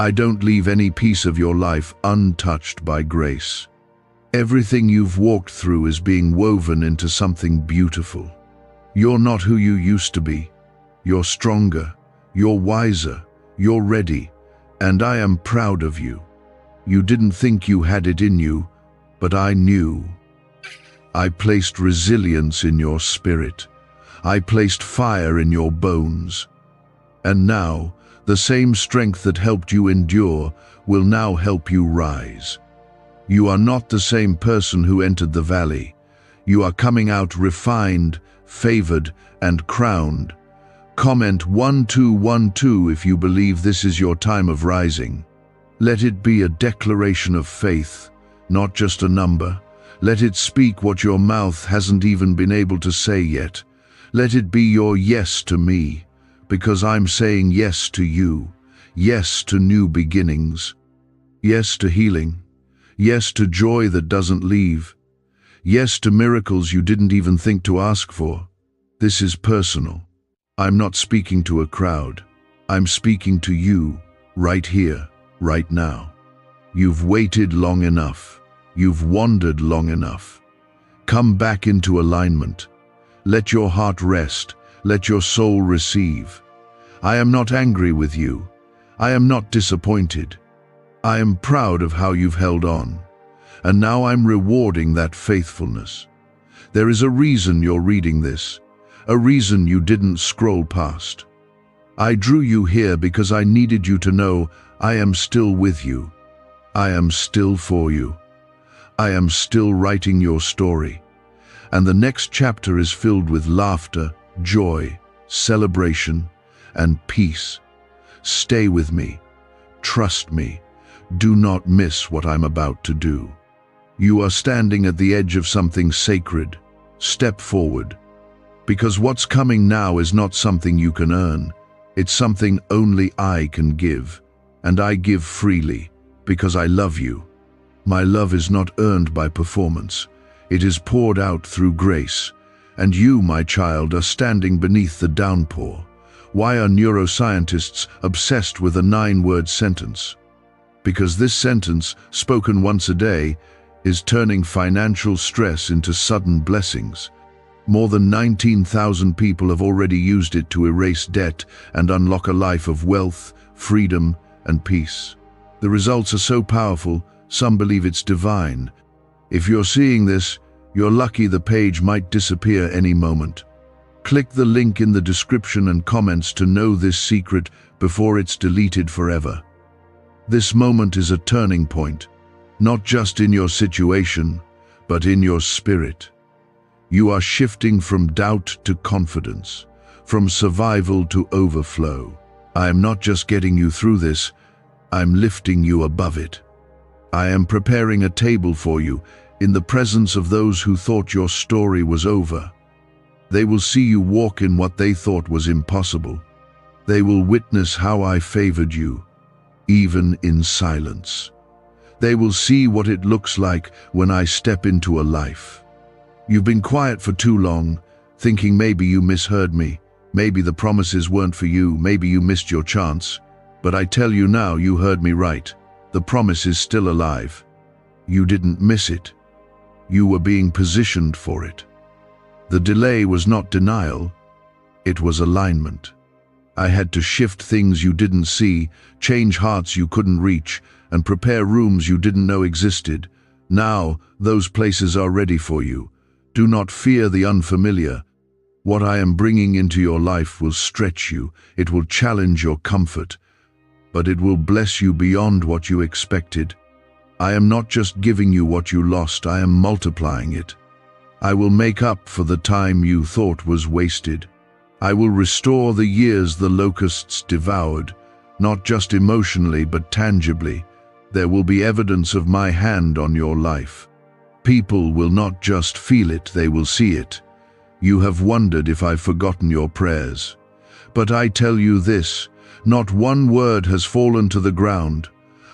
I don't leave any piece of your life untouched by grace. Everything you've walked through is being woven into something beautiful. You're not who you used to be. You're stronger, you're wiser, you're ready, and I am proud of you. You didn't think you had it in you, but I knew. I placed resilience in your spirit. I placed fire in your bones. And now, the same strength that helped you endure will now help you rise. You are not the same person who entered the valley. You are coming out refined, favored, and crowned. Comment 1212 if you believe this is your time of rising. Let it be a declaration of faith, not just a number. Let it speak what your mouth hasn't even been able to say yet. Let it be your yes to me, because I'm saying yes to you, yes to new beginnings, yes to healing, yes to joy that doesn't leave, yes to miracles you didn't even think to ask for. This is personal. I'm not speaking to a crowd. I'm speaking to you, right here, right now. You've waited long enough. You've wandered long enough. Come back into alignment. Let your heart rest. Let your soul receive. I am not angry with you. I am not disappointed. I am proud of how you've held on. And now I'm rewarding that faithfulness. There is a reason you're reading this, a reason you didn't scroll past. I drew you here because I needed you to know I am still with you. I am still for you. I am still writing your story. And the next chapter is filled with laughter, joy, celebration, and peace. Stay with me. Trust me. Do not miss what I'm about to do. You are standing at the edge of something sacred. Step forward. Because what's coming now is not something you can earn. It's something only I can give. And I give freely, because I love you. My love is not earned by performance. It is poured out through grace. And you, my child, are standing beneath the downpour. Why are neuroscientists obsessed with a 9-word sentence? Because this sentence, spoken once a day, is turning financial stress into sudden blessings. More than 19,000 people have already used it to erase debt and unlock a life of wealth, freedom, and peace. The results are so powerful, some believe it's divine. If you're seeing this, you're lucky. The page might disappear any moment. Click the link in the description and comments to know this secret before it's deleted forever. This moment is a turning point, not just in your situation, but in your spirit. You are shifting from doubt to confidence, from survival to overflow. I am not just getting you through this, I'm lifting you above it. I am preparing a table for you in the presence of those who thought your story was over. They will see you walk in what they thought was impossible. They will witness how I favored you, even in silence. They will see what it looks like when I step into a life. You've been quiet for too long, thinking maybe you misheard me, maybe the promises weren't for you, maybe you missed your chance. But I tell you now, you heard me right. The promise is still alive. You didn't miss it. You were being positioned for it. The delay was not denial, it was alignment. I had to shift things you didn't see, change hearts you couldn't reach, and prepare rooms you didn't know existed. Now, those places are ready for you. Do not fear the unfamiliar. What I am bringing into your life will stretch you, it will challenge your comfort, but it will bless you beyond what you expected. I am not just giving you what you lost, I am multiplying it. I will make up for the time you thought was wasted. I will restore the years the locusts devoured, not just emotionally but tangibly. There will be evidence of my hand on your life. People will not just feel it, they will see it. You have wondered if I've forgotten your prayers. But I tell you this, not one word has fallen to the ground.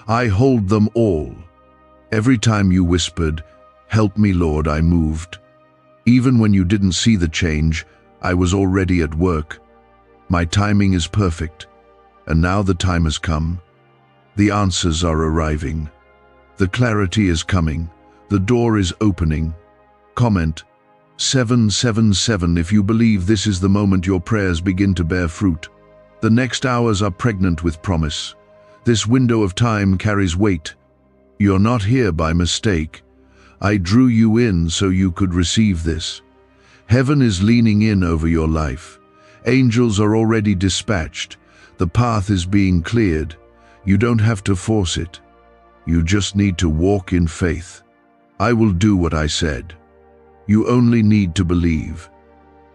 I hold them all. Every time you whispered, "Help me, Lord," I moved. Even when you didn't see the change, I was already at work. My timing is perfect, and now the time has come. The answers are arriving. The clarity is coming. The door is opening. Comment 777 if you believe this is the moment your prayers begin to bear fruit. The next hours are pregnant with promise. This window of time carries weight. You're not here by mistake. I drew you in so you could receive this. Heaven is leaning in over your life. Angels are already dispatched. The path is being cleared. You don't have to force it. You just need to walk in faith. I will do what I said. You only need to believe.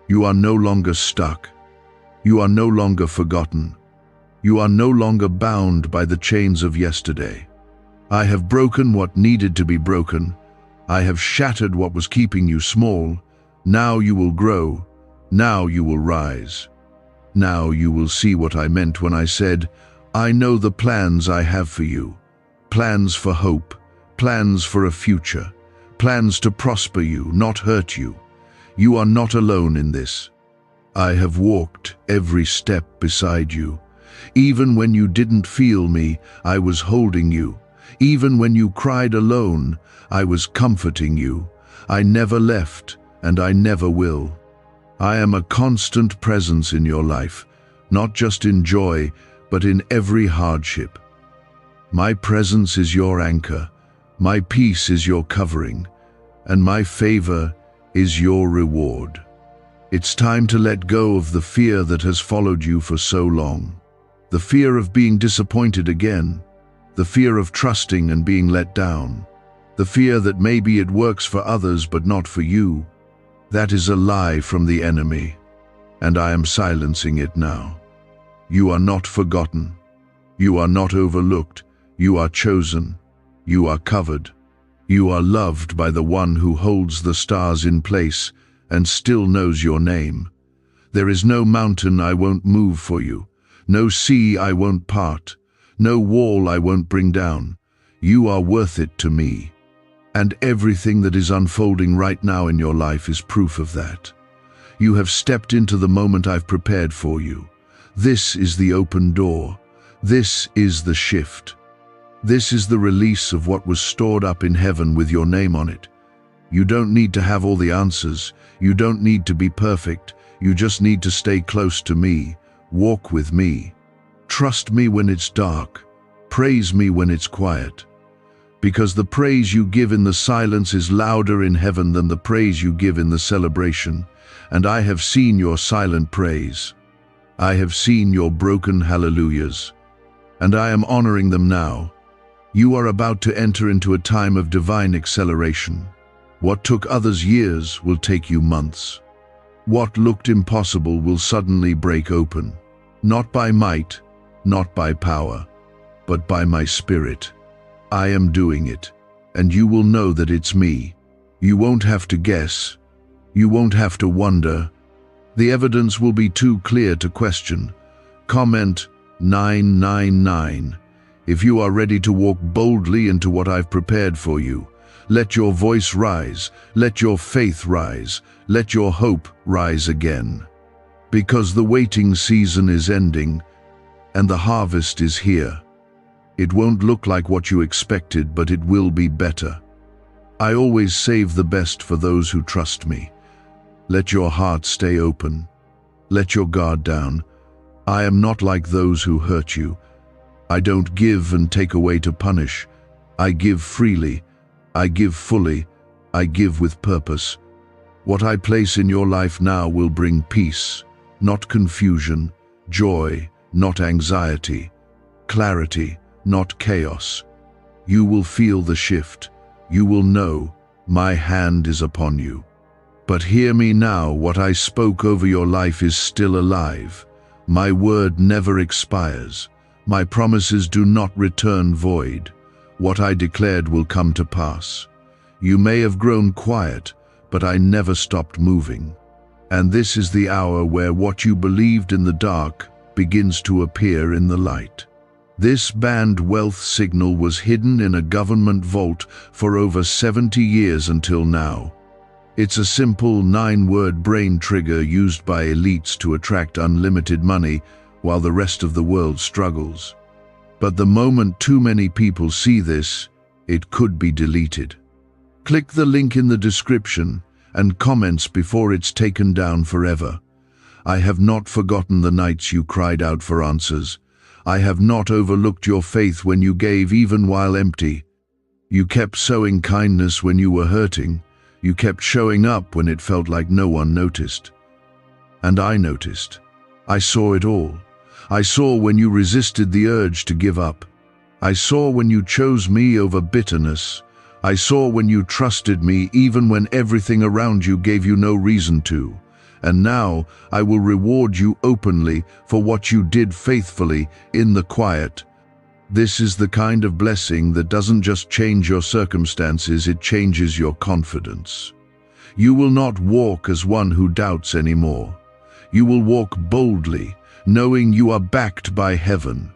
You are no longer stuck. You are no longer forgotten. You are no longer bound by the chains of yesterday. I have broken what needed to be broken. I have shattered what was keeping you small. Now you will grow. Now you will rise. Now you will see what I meant when I said, I know the plans I have for you. Plans for hope. Plans for a future. Plans to prosper you, not hurt you. You are not alone in this. I have walked every step beside you. Even when you didn't feel me, I was holding you. Even when you cried alone, I was comforting you. I never left, and I never will. I am a constant presence in your life, not just in joy, but in every hardship. My presence is your anchor, my peace is your covering, and my favor is your reward. It's time to let go of the fear that has followed you for so long. The fear of being disappointed again, the fear of trusting and being let down, the fear that maybe it works for others but not for you. That is a lie from the enemy, and I am silencing it now. You are not forgotten. You are not overlooked. You are chosen. You are covered. You are loved by the one who holds the stars in place and still knows your name. There is no mountain I won't move for you, no sea I won't part, no wall I won't bring down. You are worth it to me. And everything that is unfolding right now in your life is proof of that. You have stepped into the moment I've prepared for you. This is the open door. This is the shift. This is the release of what was stored up in heaven with your name on it. You don't need to have all the answers. You don't need to be perfect. You just need to stay close to me. Walk with me. Trust me when it's dark. Praise me when it's quiet. because the praise you give in the silence is louder in heaven than the praise you give in the celebration. And I have seen your silent praise. I have seen your broken hallelujahs, and I am honoring them now. You are about to enter into a time of divine acceleration. What took others years will take you months. What looked impossible will suddenly break open, not by might, not by power, but by my spirit. I am doing it, and you will know that it's me. You won't have to guess. You won't have to wonder. The evidence will be too clear to question. Comment 999 if you are ready to walk boldly into what I've prepared for you. Let your voice rise, let your faith rise, let your hope rise again. Because the waiting season is ending, and the harvest is here. It won't look like what you expected, but it will be better. I always save the best for those who trust me. Let your heart stay open. Let your guard down. I am not like those who hurt you. I don't give and take away to punish. I give freely. I give fully. I give with purpose. What I place in your life now will bring peace, not confusion, joy, not anxiety, clarity, not chaos. You will feel the shift. You will know my hand is upon you. But hear me now, what I spoke over your life is still alive. My word never expires. My promises do not return void. What I declared will come to pass. You may have grown quiet, but I never stopped moving. And this is the hour where what you believed in the dark begins to appear in the light. This banned wealth signal was hidden in a government vault for over 70 years until now. It's a simple 9-word brain trigger used by elites to attract unlimited money while the rest of the world struggles. But the moment too many people see this, it could be deleted. Click the link in the description and comments before it's taken down forever. I have not forgotten the nights you cried out for answers. I have not overlooked your faith when you gave even while empty. You kept sowing kindness when you were hurting. You kept showing up when it felt like no one noticed. And I noticed. I saw it all. I saw when you resisted the urge to give up. I saw when you chose me over bitterness. I saw when you trusted me even when everything around you gave you no reason to. And now I will reward you openly for what you did faithfully in the quiet. This is the kind of blessing that doesn't just change your circumstances, it changes your confidence. You will not walk as one who doubts anymore. You will walk boldly, knowing you are backed by heaven.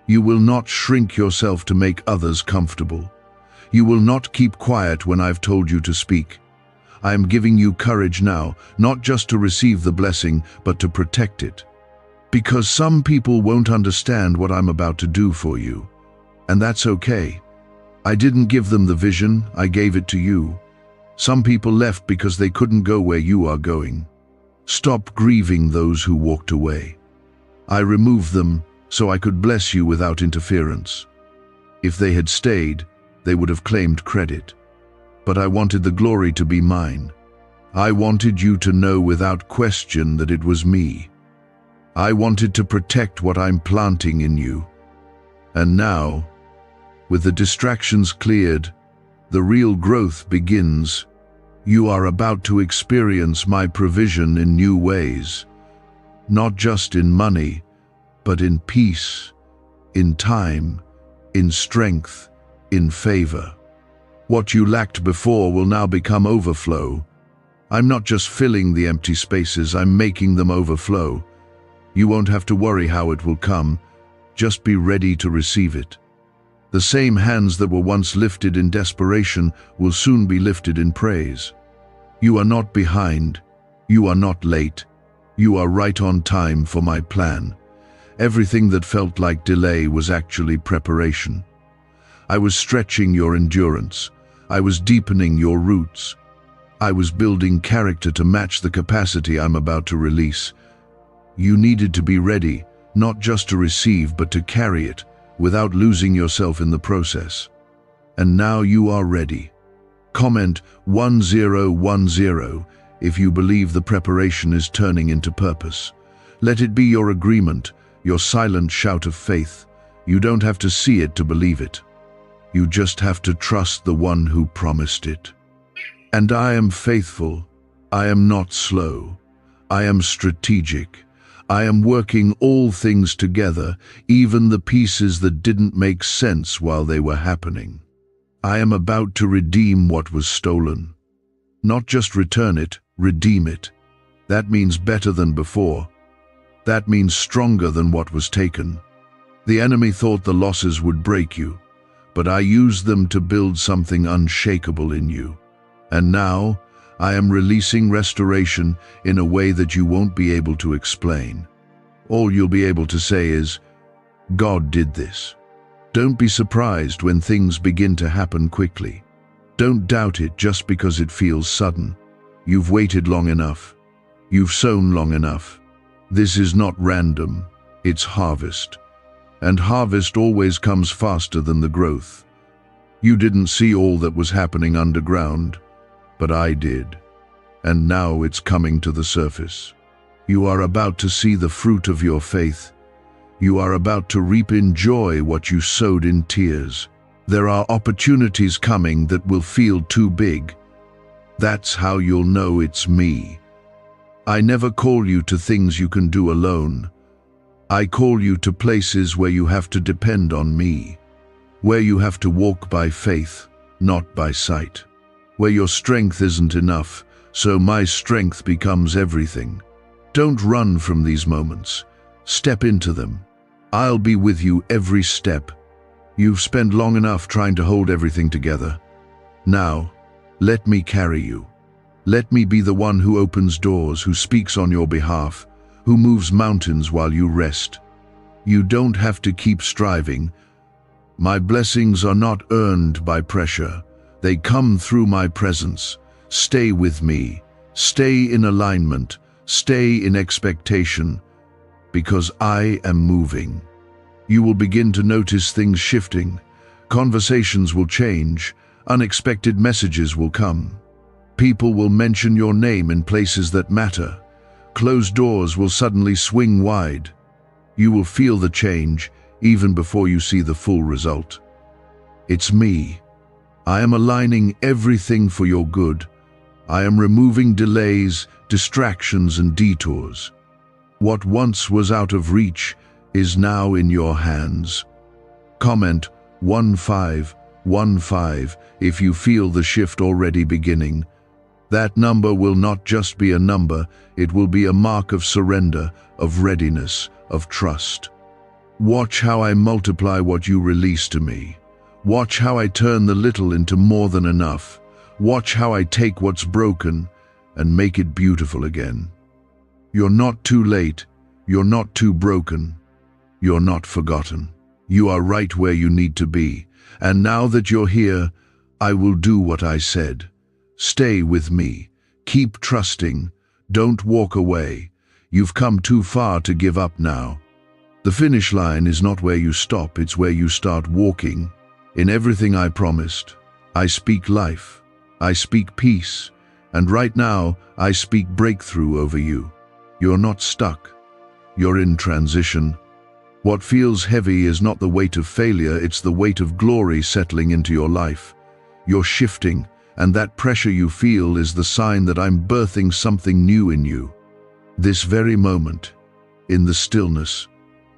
You will not shrink yourself to make others comfortable. You will not keep quiet when I've told you to speak. I am giving you courage now, not just to receive the blessing, but to protect it. Because some people won't understand what I'm about to do for you. And that's okay. I didn't give them the vision, I gave it to you. Some people left because they couldn't go where you are going. Stop grieving those who walked away. I removed them so I could bless you without interference. If they had stayed, they would have claimed credit. But I wanted the glory to be mine. I wanted you to know without question that it was me. I wanted to protect what I'm planting in you. And now, with the distractions cleared, the real growth begins. You are about to experience my provision in new ways. Not just in money, but in peace, in time, in strength, in favor. What you lacked before will now become overflow. I'm not just filling the empty spaces, I'm making them overflow. You won't have to worry how it will come, just be ready to receive it. The same hands that were once lifted in desperation will soon be lifted in praise. You are not behind, you are not late, you are right on time for my plan. Everything that felt like delay was actually preparation. I was stretching your endurance, I was deepening your roots. I was building character to match the capacity I'm about to release. You needed to be ready, not just to receive, but to carry it, without losing yourself in the process. and now you are ready. Comment 1010 if you believe the preparation is turning into purpose. Let it be your agreement, your silent shout of faith. You don't have to see it to believe it. You just have to trust the one who promised it. And I am faithful. I am not slow. I am strategic. I am working all things together, even the pieces that didn't make sense while they were happening. I am about to redeem what was stolen. Not just return it, redeem it. That means better than before. That means stronger than what was taken. The enemy thought the losses would break you, but I used them to build something unshakable in you. And now, I am releasing restoration in a way that you won't be able to explain. All you'll be able to say is, God did this. Don't be surprised when things begin to happen quickly. Don't doubt it just because it feels sudden. You've waited long enough. You've sown long enough. This is not random, it's harvest. And harvest always comes faster than the growth. You didn't see all that was happening underground, but I did. And now it's coming to the surface. You are about to see the fruit of your faith. You are about to reap in joy what you sowed in tears. There are opportunities coming that will feel too big. That's how you'll know it's me. I never call you to things you can do alone. I call you to places where you have to depend on me, where you have to walk by faith, not by sight, where your strength isn't enough, so my strength becomes everything. Don't run from these moments. Step into them. I'll be with you every step. You've spent long enough trying to hold everything together. Now, let me carry you. Let me be the one who opens doors, who speaks on your behalf, who moves mountains while you rest. You don't have to keep striving. My blessings are not earned by pressure. They come through my presence. Stay with me. Stay in alignment. Stay in expectation, because I am moving. You will begin to notice things shifting. Conversations will change. Unexpected messages will come. People will mention your name in places that matter. Closed doors will suddenly swing wide. You will feel the change even before you see the full result. It's me. I am aligning everything for your good. I am removing delays, distractions, and detours. What once was out of reach is now in your hands. Comment 1515 if you feel the shift already beginning. That number will not just be a number, it will be a mark of surrender, of readiness, of trust. Watch how I multiply what you release to me. Watch how I turn the little into more than enough. Watch how I take what's broken and make it beautiful again. You're not too late. You're not too broken. You're not forgotten. You are right where you need to be. And now that you're here, I will do what I said. Stay with me. Keep trusting. Don't walk away. You've come too far to give up now. The finish line is not where you stop, it's where you start walking. In everything I promised, I speak life. I speak peace. And right now, I speak breakthrough over you. You're not stuck. You're in transition. What feels heavy is not the weight of failure, it's the weight of glory settling into your life. You're shifting, and that pressure you feel is the sign that I'm birthing something new in you. This very moment, in the stillness,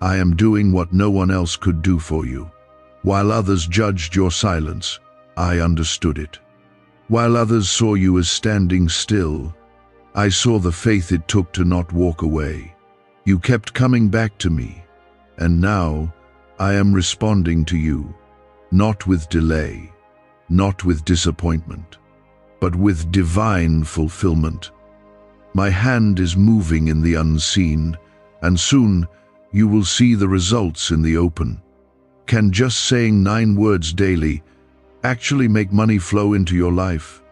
I am doing what no one else could do for you. While others judged your silence, I understood it. While others saw you as standing still, I saw the faith it took to not walk away. You kept coming back to me, and now I am responding to you, not with delay, not with disappointment, but with divine fulfillment. My hand is moving in the unseen, and soon you will see the results in the open. Can just saying 9 words daily actually make money flow into your life?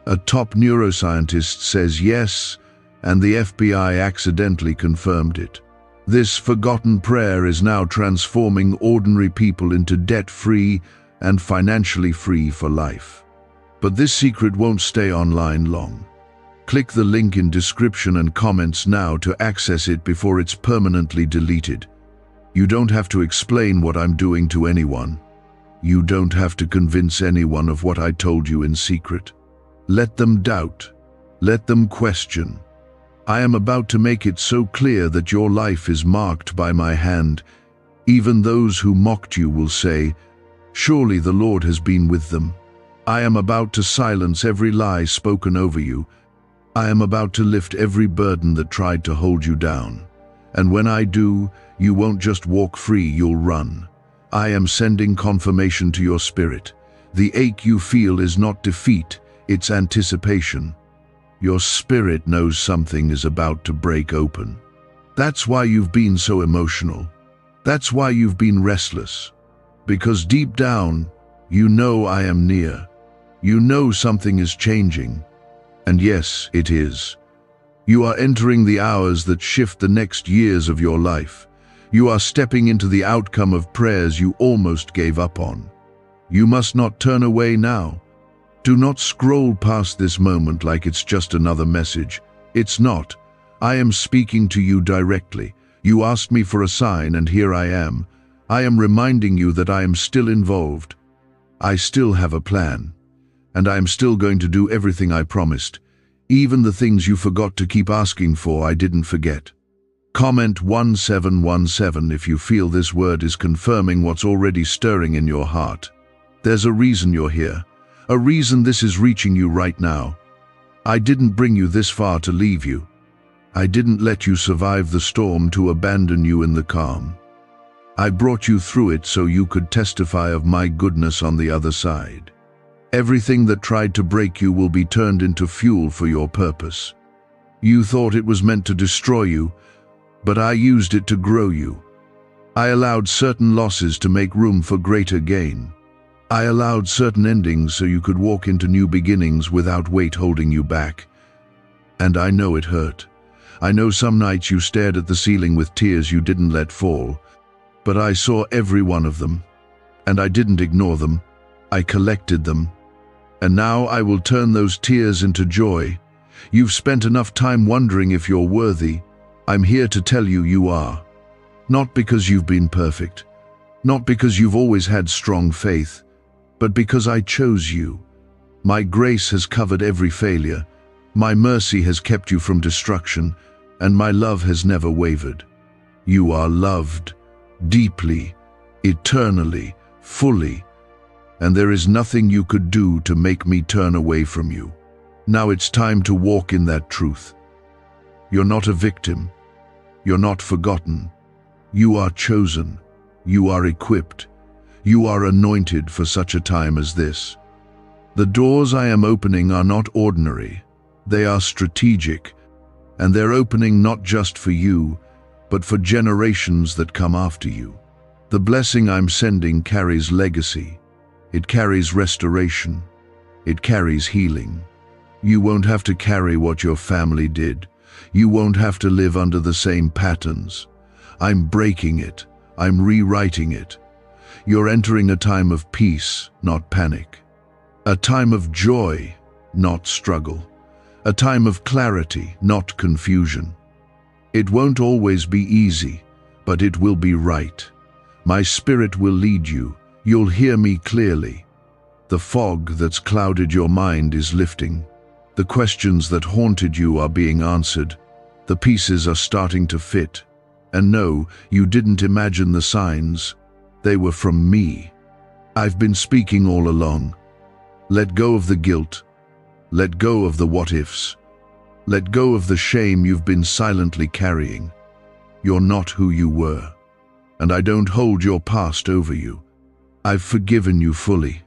A top neuroscientist says yes, and the FBI accidentally confirmed it. This forgotten prayer is now transforming ordinary people into debt-free, and financially free for life. But this secret won't stay online long. Click the link in description and comments now to access it before it's permanently deleted. You don't have to explain what I'm doing to anyone. You don't have to convince anyone of what I told you in secret. Let them doubt. Let them question. I am about to make it so clear that your life is marked by my hand. Even those who mocked you will say, "Surely the Lord has been with them." I am about to silence every lie spoken over you. I am about to lift every burden that tried to hold you down. And when I do, you won't just walk free, you'll run. I am sending confirmation to your spirit. The ache you feel is not defeat, it's anticipation. Your spirit knows something is about to break open. That's why you've been so emotional. That's why you've been restless. Because deep down, you know I am near. You know something is changing. And yes, it is. You are entering the hours that shift the next years of your life. You are stepping into the outcome of prayers you almost gave up on. You must not turn away now. Do not scroll past this moment like it's just another message. It's not. I am speaking to you directly. You asked me for a sign, and here I am. I am reminding you that I am still involved. I still have a plan. And I am still going to do everything I promised. Even the things you forgot to keep asking for, I didn't forget. Comment 1717 if you feel this word is confirming what's already stirring in your heart. There's a reason you're here. A reason this is reaching you right now. I didn't bring you this far to leave you. I didn't let you survive the storm to abandon you in the calm. I brought you through it so you could testify of my goodness on the other side. Everything that tried to break you will be turned into fuel for your purpose. You thought it was meant to destroy you, but I used it to grow you. I allowed certain losses to make room for greater gain. I allowed certain endings so you could walk into new beginnings without weight holding you back. And I know it hurt. I know some nights you stared at the ceiling with tears you didn't let fall, but I saw every one of them, and I didn't ignore them. I collected them. And now I will turn those tears into joy. You've spent enough time wondering if you're worthy. I'm here to tell you you are. Not because you've been perfect, not because you've always had strong faith, but because I chose you. My grace has covered every failure. My mercy has kept you from destruction, and my love has never wavered. You are loved, deeply, eternally, fully, and there is nothing you could do to make me turn away from you. Now it's time to walk in that truth. You're not a victim. You're not forgotten. You are chosen. You are equipped. You are anointed for such a time as this. The doors I am opening are not ordinary. They are strategic, and they're opening not just for you, but for generations that come after you. The blessing I'm sending carries legacy. It carries restoration. It carries healing. You won't have to carry what your family did. You won't have to live under the same patterns. I'm breaking it. I'm rewriting it. You're entering a time of peace, not panic. A time of joy, not struggle. A time of clarity, not confusion. It won't always be easy, but it will be right. My spirit will lead you. You'll hear me clearly. The fog that's clouded your mind is lifting. The questions that haunted you are being answered. The pieces are starting to fit. And no, you didn't imagine the signs. They were from me. I've been speaking all along. Let go of the guilt. Let go of the what-ifs. Let go of the shame you've been silently carrying. You're not who you were. And I don't hold your past over you. I've forgiven you fully.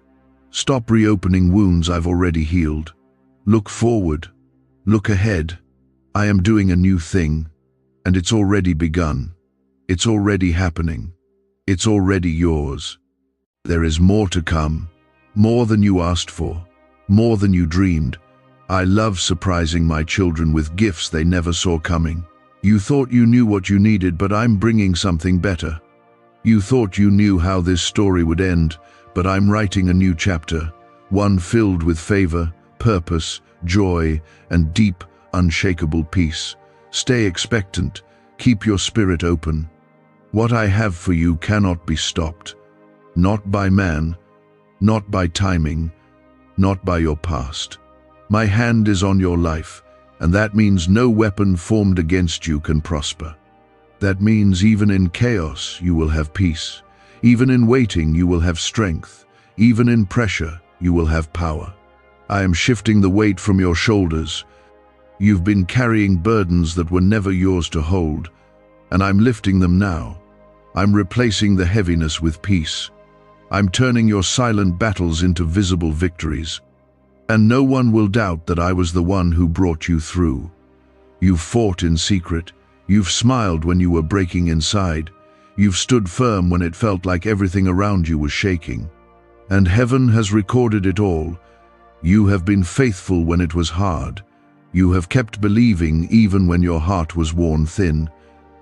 Stop reopening wounds I've already healed. Look forward. Look ahead. I am doing a new thing, and it's already begun. It's already happening. It's already yours. There is more to come, more than you asked for, more than you dreamed. I love surprising my children with gifts they never saw coming. You thought you knew what you needed, but I'm bringing something better. You thought you knew how this story would end, but I'm writing a new chapter, one filled with favor, purpose, joy, and deep, unshakable peace. Stay expectant, keep your spirit open. What I have for you cannot be stopped, not by man, not by timing, not by your past. My hand is on your life, and that means no weapon formed against you can prosper. That means even in chaos you will have peace. Even in waiting you will have strength. Even in pressure you will have power. I am shifting the weight from your shoulders. You've been carrying burdens that were never yours to hold, and I'm lifting them now. I'm replacing the heaviness with peace. I'm turning your silent battles into visible victories. And no one will doubt that I was the one who brought you through. You've fought in secret. You've smiled when you were breaking inside. You've stood firm when it felt like everything around you was shaking. And heaven has recorded it all. You have been faithful when it was hard. You have kept believing even when your heart was worn thin.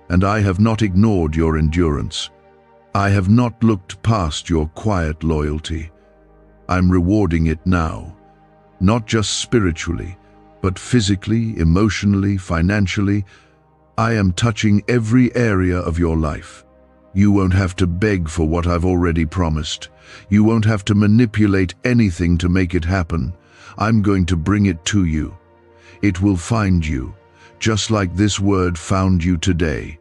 And I have not ignored your endurance. I have not looked past your quiet loyalty. I'm rewarding it now. Not just spiritually, but physically, emotionally, financially. I am touching every area of your life. You won't have to beg for what I've already promised. You won't have to manipulate anything to make it happen. I'm going to bring it to you. It will find you, just like this word found you today.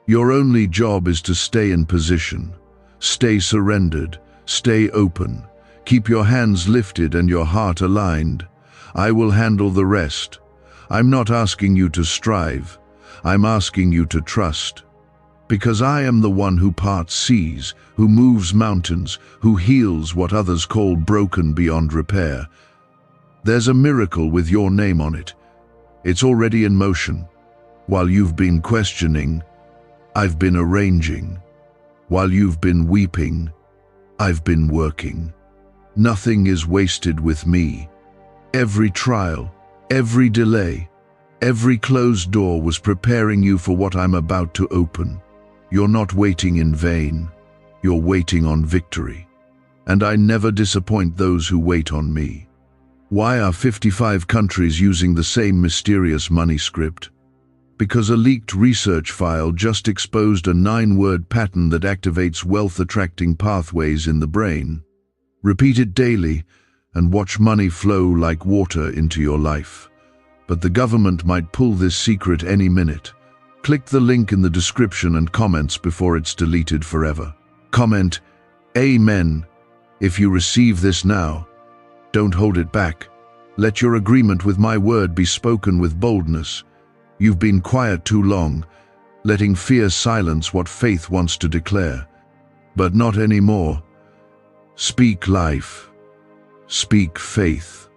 Your only job is to stay in position. Stay surrendered. Stay open. Keep your hands lifted and your heart aligned. I will handle the rest. I'm not asking you to strive. I'm asking you to trust. Because I am the one who parts seas, who moves mountains, who heals what others call broken beyond repair. There's a miracle with your name on it. It's already in motion. While you've been questioning, I've been arranging. While you've been weeping, I've been working. Nothing is wasted with me. Every trial, every delay, every closed door was preparing you for what I'm about to open. You're not waiting in vain. You're waiting on victory. And I never disappoint those who wait on me. Why are 55 countries using the same mysterious money script? Because a leaked research file just exposed a 9-word pattern that activates wealth-attracting pathways in the brain. Repeat it daily and watch money flow like water into your life. But the government might pull this secret any minute. Click the link in the description and comments before it's deleted forever. Comment, Amen, if you receive this now. Don't hold it back. Let your agreement with my word be spoken with boldness. You've been quiet too long, letting fear silence what faith wants to declare. But not anymore. Speak life. Speak faith.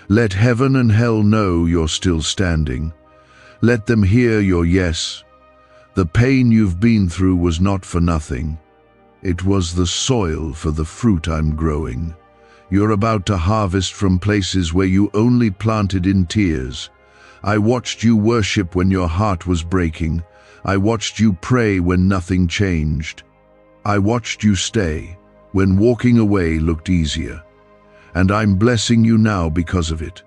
Let heaven and hell know you're still standing. Let them hear your yes. The pain you've been through was not for nothing. It was the soil for the fruit I'm growing. You're about to harvest from places where you only planted in tears. I watched you worship when your heart was breaking. I watched you pray when nothing changed. I watched you stay when walking away looked easier. And I'm blessing you now because of it.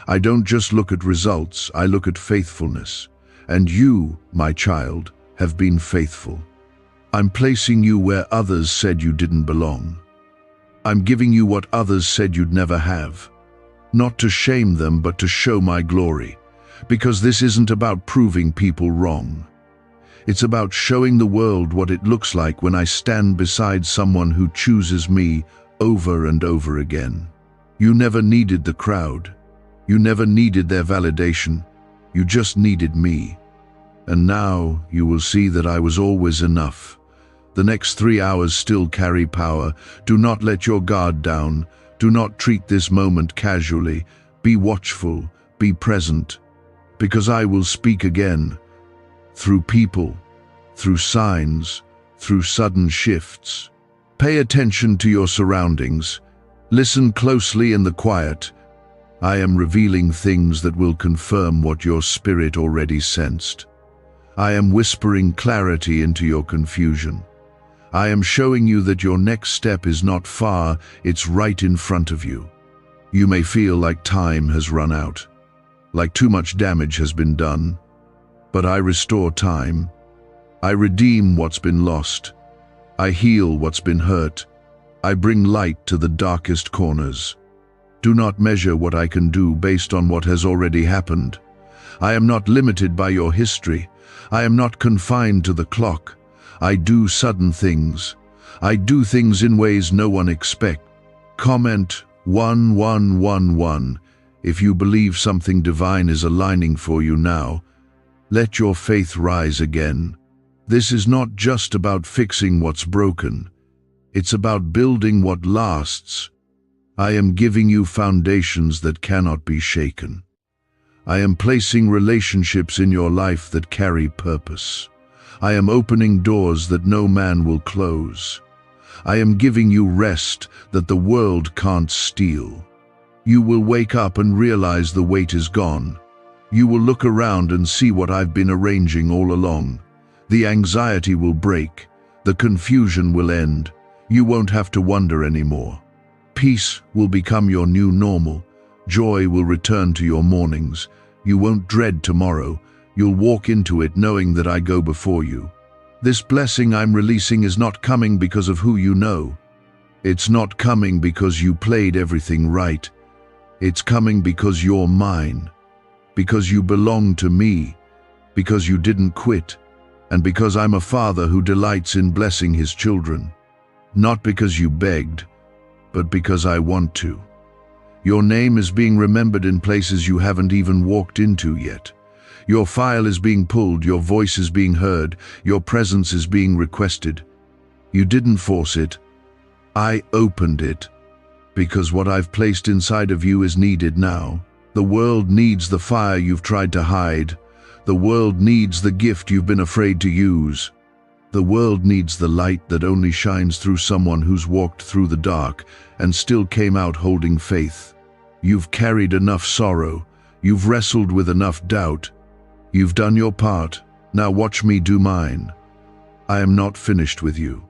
I don't just look at results, I look at faithfulness. And you, my child, have been faithful. I'm placing you where others said you didn't belong. I'm giving you what others said you'd never have. Not to shame them, but to show my glory. Because this isn't about proving people wrong. It's about showing the world what it looks like when I stand beside someone who chooses me over and over again. You never needed the crowd. You never needed their validation. You just needed me. And now you will see that I was always enough. The next 3 hours still carry power. Do not let your guard down. Do not treat this moment casually. Be watchful. Be present. Because I will speak again. Through people, through signs, through sudden shifts. Pay attention to your surroundings. Listen closely in the quiet. I am revealing things that will confirm what your spirit already sensed. I am whispering clarity into your confusion. I am showing you that your next step is not far, it's right in front of you. You may feel like time has run out, like too much damage has been done, but I restore time. I redeem what's been lost. I heal what's been hurt. I bring light to the darkest corners. Do not measure what I can do based on what has already happened. I am not limited by your history. I am not confined to the clock. I do sudden things. I do things in ways no one expects. Comment 1111 if you believe something divine is aligning for you now. Let your faith rise again. This is not just about fixing what's broken. It's about building what lasts. I am giving you foundations that cannot be shaken. I am placing relationships in your life that carry purpose. I am opening doors that no man will close. I am giving you rest that the world can't steal. You will wake up and realize the weight is gone. You will look around and see what I've been arranging all along. The anxiety will break. The confusion will end. You won't have to wonder anymore. Peace will become your new normal. Joy will return to your mornings. You won't dread tomorrow. You'll walk into it knowing that I go before you. This blessing I'm releasing is not coming because of who you know. It's not coming because you played everything right. It's coming because you're mine. Because you belong to me. Because you didn't quit. And because I'm a father who delights in blessing his children. Not because you begged, but because I want to. Your name is being remembered in places you haven't even walked into yet. Your file is being pulled, your voice is being heard, your presence is being requested. You didn't force it. I opened it. Because what I've placed inside of you is needed now. The world needs the fire you've tried to hide. The world needs the gift you've been afraid to use. The world needs the light that only shines through someone who's walked through the dark and still came out holding faith. You've carried enough sorrow. You've wrestled with enough doubt. You've done your part. Now watch me do mine. I am not finished with you.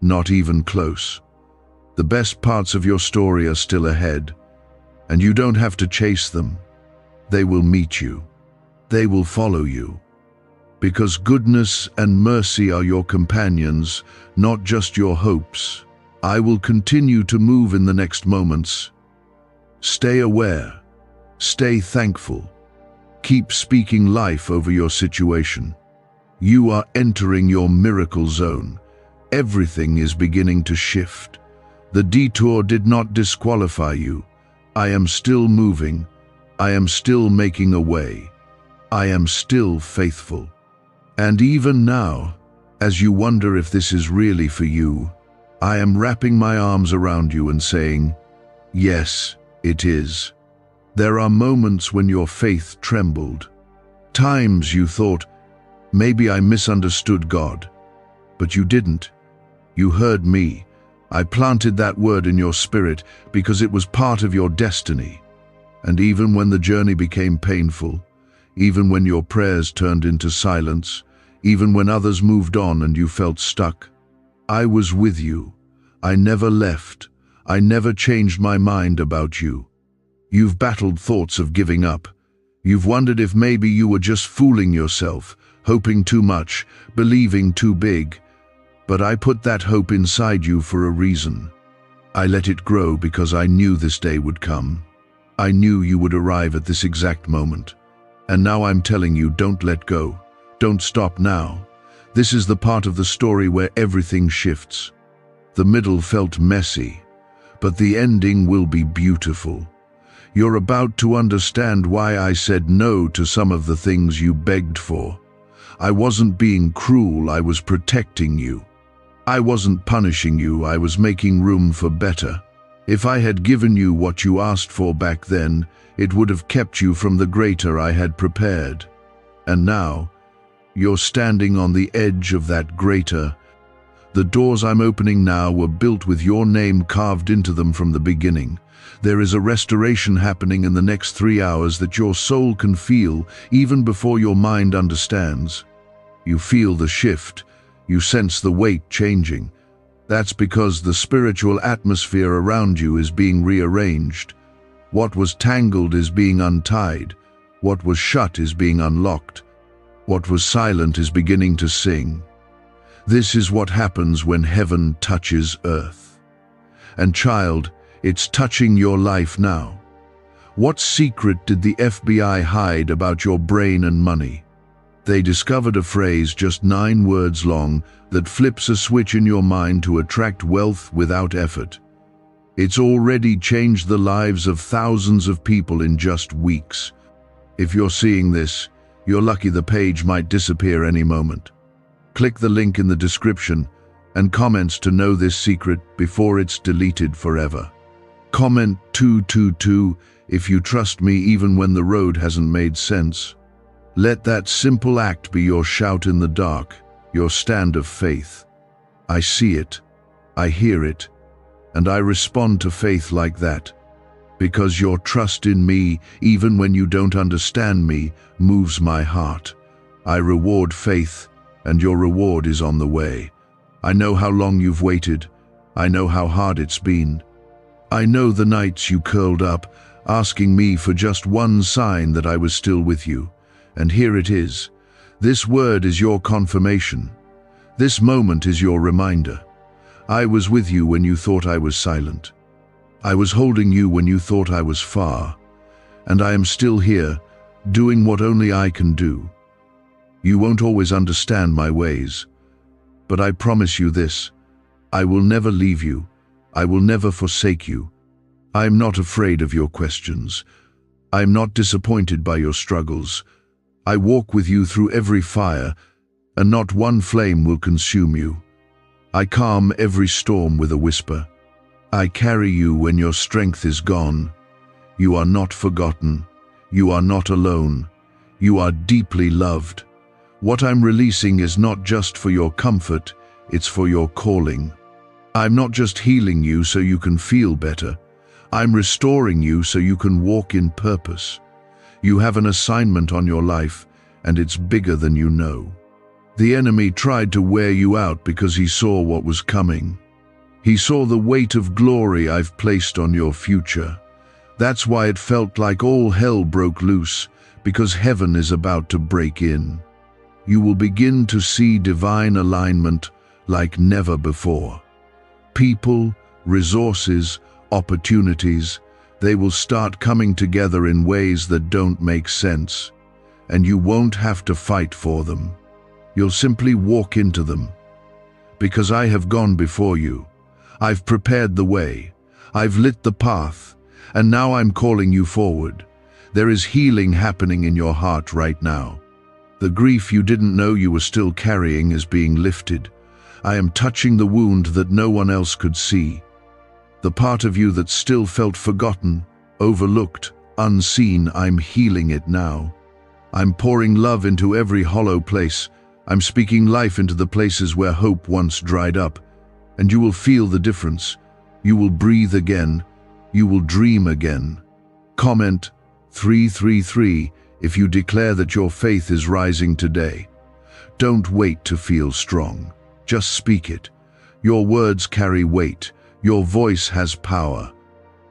Not even close. The best parts of your story are still ahead. And you don't have to chase them. They will meet you. They will follow you. Because goodness and mercy are your companions, not just your hopes. I will continue to move in the next moments. Stay aware. Stay thankful. Keep speaking life over your situation. You are entering your miracle zone. Everything is beginning to shift. The detour did not disqualify you. I am still moving. I am still making a way. I am still faithful. And even now, as you wonder if this is really for you, I am wrapping my arms around you and saying, yes, it is. There are moments when your faith trembled. Times you thought, maybe I misunderstood God. But you didn't. You heard me. I planted that word in your spirit because it was part of your destiny. And even when the journey became painful, even when your prayers turned into silence, even when others moved on and you felt stuck, I was with you. I never left. I never changed my mind about you. You've battled thoughts of giving up. You've wondered if maybe you were just fooling yourself, hoping too much, believing too big. But I put that hope inside you for a reason. I let it grow because I knew this day would come. I knew you would arrive at this exact moment. And now I'm telling you, don't let go. Don't stop now. This is the part of the story where everything shifts. The middle felt messy, but the ending will be beautiful. You're about to understand why I said no to some of the things you begged for. I wasn't being cruel, I was protecting you. I wasn't punishing you, I was making room for better. If I had given you what you asked for back then, it would have kept you from the greater I had prepared. And now, you're standing on the edge of that greater. The doors I'm opening now were built with your name carved into them from the beginning. There is a restoration happening in the next 3 hours that your soul can feel even before your mind understands. You feel the shift. You sense the weight changing. That's because the spiritual atmosphere around you is being rearranged. What was tangled is being untied. What was shut is being unlocked. What was silent is beginning to sing. This is what happens when heaven touches earth. And child, it's touching your life now. What secret did the FBI hide about your brain and money? They discovered a phrase just 9 words long that flips a switch in your mind to attract wealth without effort. It's already changed the lives of thousands of people in just weeks. If you're seeing this, you're lucky. The page might disappear any moment. Click the link in the description and comments to know this secret before it's deleted forever. Comment 222 if you trust me even when the road hasn't made sense. Let that simple act be your shout in the dark, your stand of faith. I see it, I hear it, and I respond to faith like that. Because your trust in me, even when you don't understand me, moves my heart. I reward faith, and your reward is on the way. I know how long you've waited. I know how hard it's been. I know the nights you curled up, asking me for just one sign that I was still with you. And here it is. This word is your confirmation. This moment is your reminder. I was with you when you thought I was silent. I was holding you when you thought I was far. And I am still here, doing what only I can do. You won't always understand my ways. But I promise you this. I will never leave you. I will never forsake you. I am not afraid of your questions. I am not disappointed by your struggles. I walk with you through every fire, and not one flame will consume you. I calm every storm with a whisper. I carry you when your strength is gone. You are not forgotten. You are not alone. You are deeply loved. What I'm releasing is not just for your comfort, it's for your calling. I'm not just healing you so you can feel better. I'm restoring you so you can walk in purpose. You have an assignment on your life, and it's bigger than you know. The enemy tried to wear you out because he saw what was coming. He saw the weight of glory I've placed on your future. That's why it felt like all hell broke loose, because heaven is about to break in. You will begin to see divine alignment like never before. People, resources, opportunities, they will start coming together in ways that don't make sense, and you won't have to fight for them. You'll simply walk into them. Because I have gone before you. I've prepared the way. I've lit the path, and now I'm calling you forward. There is healing happening in your heart right now. The grief you didn't know you were still carrying is being lifted. I am touching the wound that no one else could see. The part of you that still felt forgotten, overlooked, unseen, I'm healing it now. I'm pouring love into every hollow place. I'm speaking life into the places where hope once dried up. And you will feel the difference. You will breathe again. You will dream again. Comment 333 if you declare that your faith is rising today. Don't wait to feel strong. Just speak it. Your words carry weight. Your voice has power.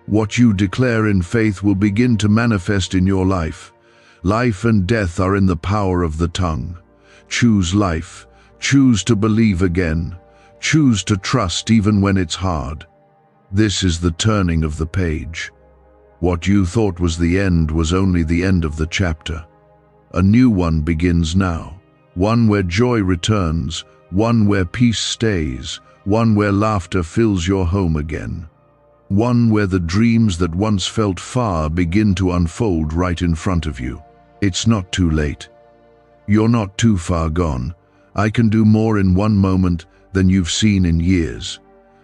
What you declare in faith will begin to manifest in your life. Life and death are in the power of the tongue. Choose life. Choose to believe again. Choose to trust even when it's hard. This is the turning of the page. What you thought was the end was only the end of the chapter. A new one begins now. One where joy returns. One where peace stays. One where laughter fills your home again. One where the dreams that once felt far begin to unfold right in front of you. It's not too late. You're not too far gone. I can do more in one moment than you've seen in years.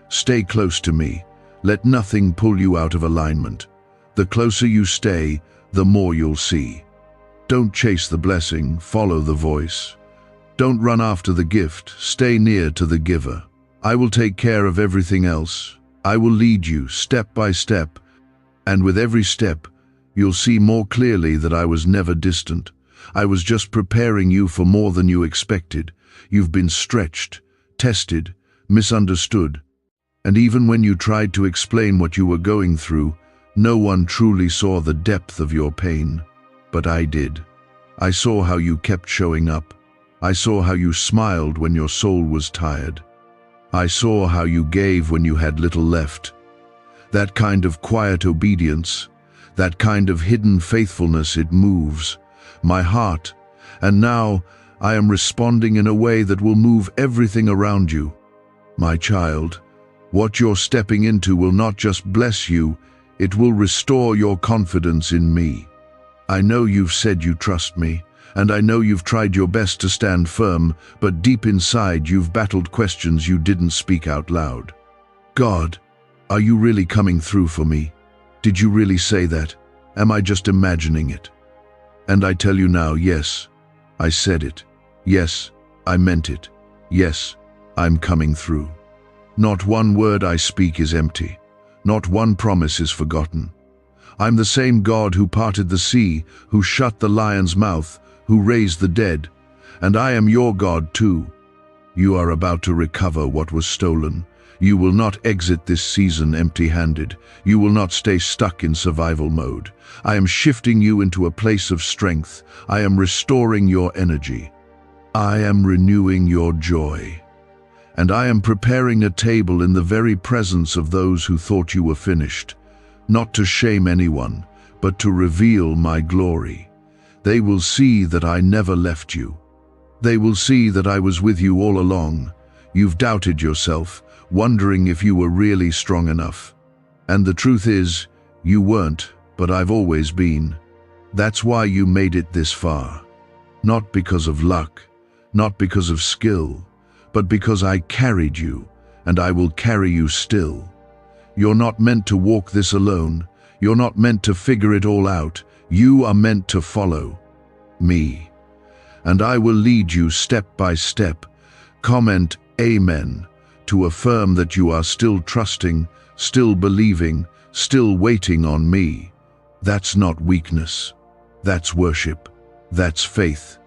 Stay close to me. Let nothing pull you out of alignment. The closer you stay, the more you'll see. Don't chase the blessing, follow the voice. Don't run after the gift, stay near to the giver. I will take care of everything else. I will lead you step by step, and with every step, you'll see more clearly that I was never distant. I was just preparing you for more than you expected. You've been stretched, tested, misunderstood, and even when you tried to explain what you were going through, no one truly saw the depth of your pain. But I did. I saw how you kept showing up. I saw how you smiled when your soul was tired. I saw how you gave when you had little left. That kind of quiet obedience, that kind of hidden faithfulness, it moves my heart. And now I am responding in a way that will move everything around you. My child, what you're stepping into will not just bless you, it will restore your confidence in me. I know you've said you trust me, and I know you've tried your best to stand firm, but deep inside you've battled questions you didn't speak out loud. God, are you really coming through for me? Did you really say that? Am I just imagining it? And I tell you now, yes, I said it. Yes, I meant it. Yes, I'm coming through. Not one word I speak is empty. Not one promise is forgotten. I'm the same God who parted the sea, who shut the lion's mouth, who raised the dead, and I am your God too. You are about to recover what was stolen. You will not exit this season empty-handed. You will not stay stuck in survival mode. I am shifting you into a place of strength. I am restoring your energy. I am renewing your joy. And I am preparing a table in the very presence of those who thought you were finished, not to shame anyone, but to reveal my glory. They will see that I never left you. They will see that I was with you all along. You've doubted yourself, wondering if you were really strong enough. And the truth is, you weren't, but I've always been. That's why you made it this far. Not because of luck, not because of skill, but because I carried you, and I will carry you still. You're not meant to walk this alone. You're not meant to figure it all out. You are meant to follow me. And I will lead you step by step. Comment Amen to affirm that you are still trusting, still believing, still waiting on me. That's not weakness. That's worship. That's faith.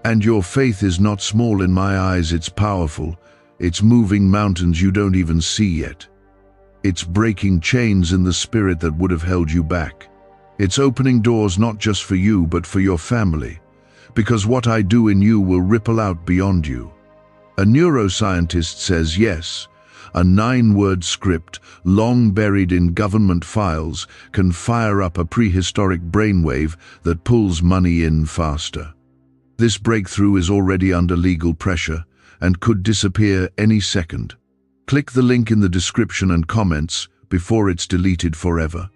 And your faith is not small in my eyes, it's powerful. It's moving mountains you don't even see yet. It's breaking chains in the spirit that would have held you back. It's opening doors not just for you, but for your family. Because what I do in you will ripple out beyond you. A neuroscientist says yes, a 9-word script, long buried in government files, can fire up a prehistoric brainwave that pulls money in faster. This breakthrough is already under legal pressure and could disappear any second. Click the link in the description and comments before it's deleted forever.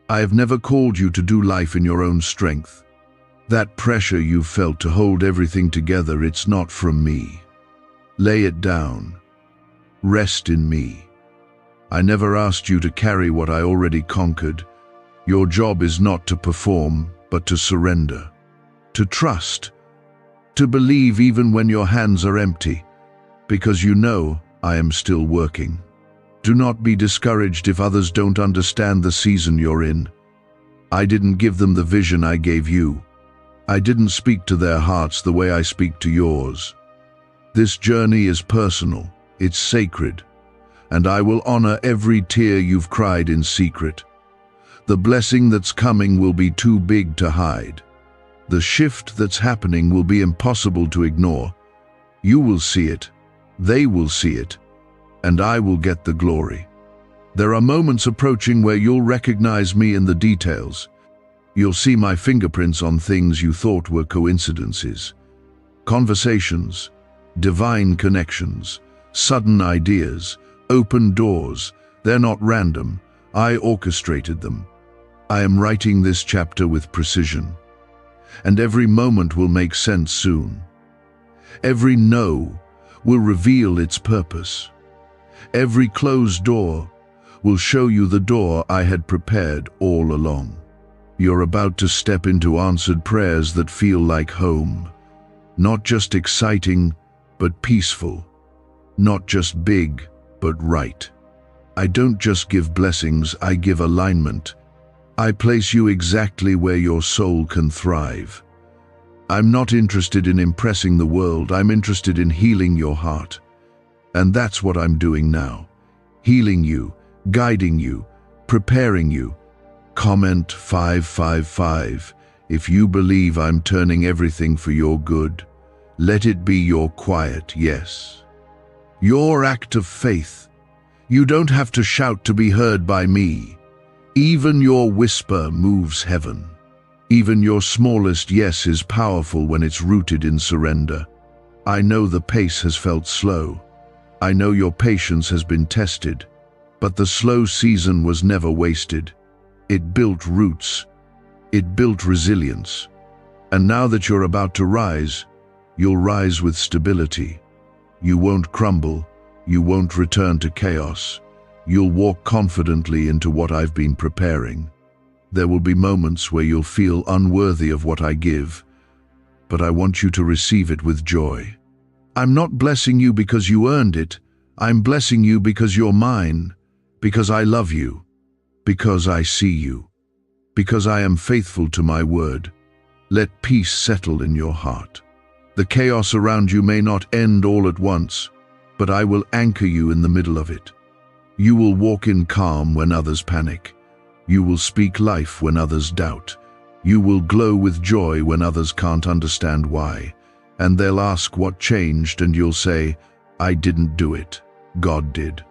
I have never called you to do life in your own strength. That pressure you felt to hold everything together, it's not from me. Lay it down. Rest in me. I never asked you to carry what I already conquered. Your job is not to perform, but to surrender. To trust. To believe even when your hands are empty, because you know I am still working. Do not be discouraged if others don't understand the season you're in. I didn't give them the vision I gave you. I didn't speak to their hearts the way I speak to yours. This journey is personal, it's sacred, and I will honor every tear you've cried in secret. The blessing that's coming will be too big to hide. The shift that's happening will be impossible to ignore. You will see it, they will see it, and I will get the glory. There are moments approaching where you'll recognize me in the details. You'll see my fingerprints on things you thought were coincidences. Conversations, divine connections, sudden ideas, open doors. They're not random. I orchestrated them. I am writing this chapter with precision. And every moment will make sense soon. Every no will reveal its purpose. Every closed door will show you the door I had prepared all along. You're about to step into answered prayers that feel like home. Not just exciting, but peaceful. Not just big, but right. I don't just give blessings, I give alignment. I place you exactly where your soul can thrive. I'm not interested in impressing the world, I'm interested in healing your heart. And that's what I'm doing now. Healing you, guiding you, preparing you. Comment 555 if you believe I'm turning everything for your good. Let it be your quiet yes. Your act of faith. You don't have to shout to be heard by me. Even your whisper moves heaven. Even your smallest yes is powerful when it's rooted in surrender. I know the pace has felt slow. I know your patience has been tested. But the slow season was never wasted. It built roots. It built resilience. And now that you're about to rise, you'll rise with stability. You won't crumble. You won't return to chaos. You'll walk confidently into what I've been preparing. There will be moments where you'll feel unworthy of what I give, but I want you to receive it with joy. I'm not blessing you because you earned it. I'm blessing you because you're mine, because I love you, because I see you, because I am faithful to my word. Let peace settle in your heart. The chaos around you may not end all at once, but I will anchor you in the middle of it. You will walk in calm when others panic. You will speak life when others doubt. You will glow with joy when others can't understand why. And they'll ask what changed, and you'll say, I didn't do it. God did.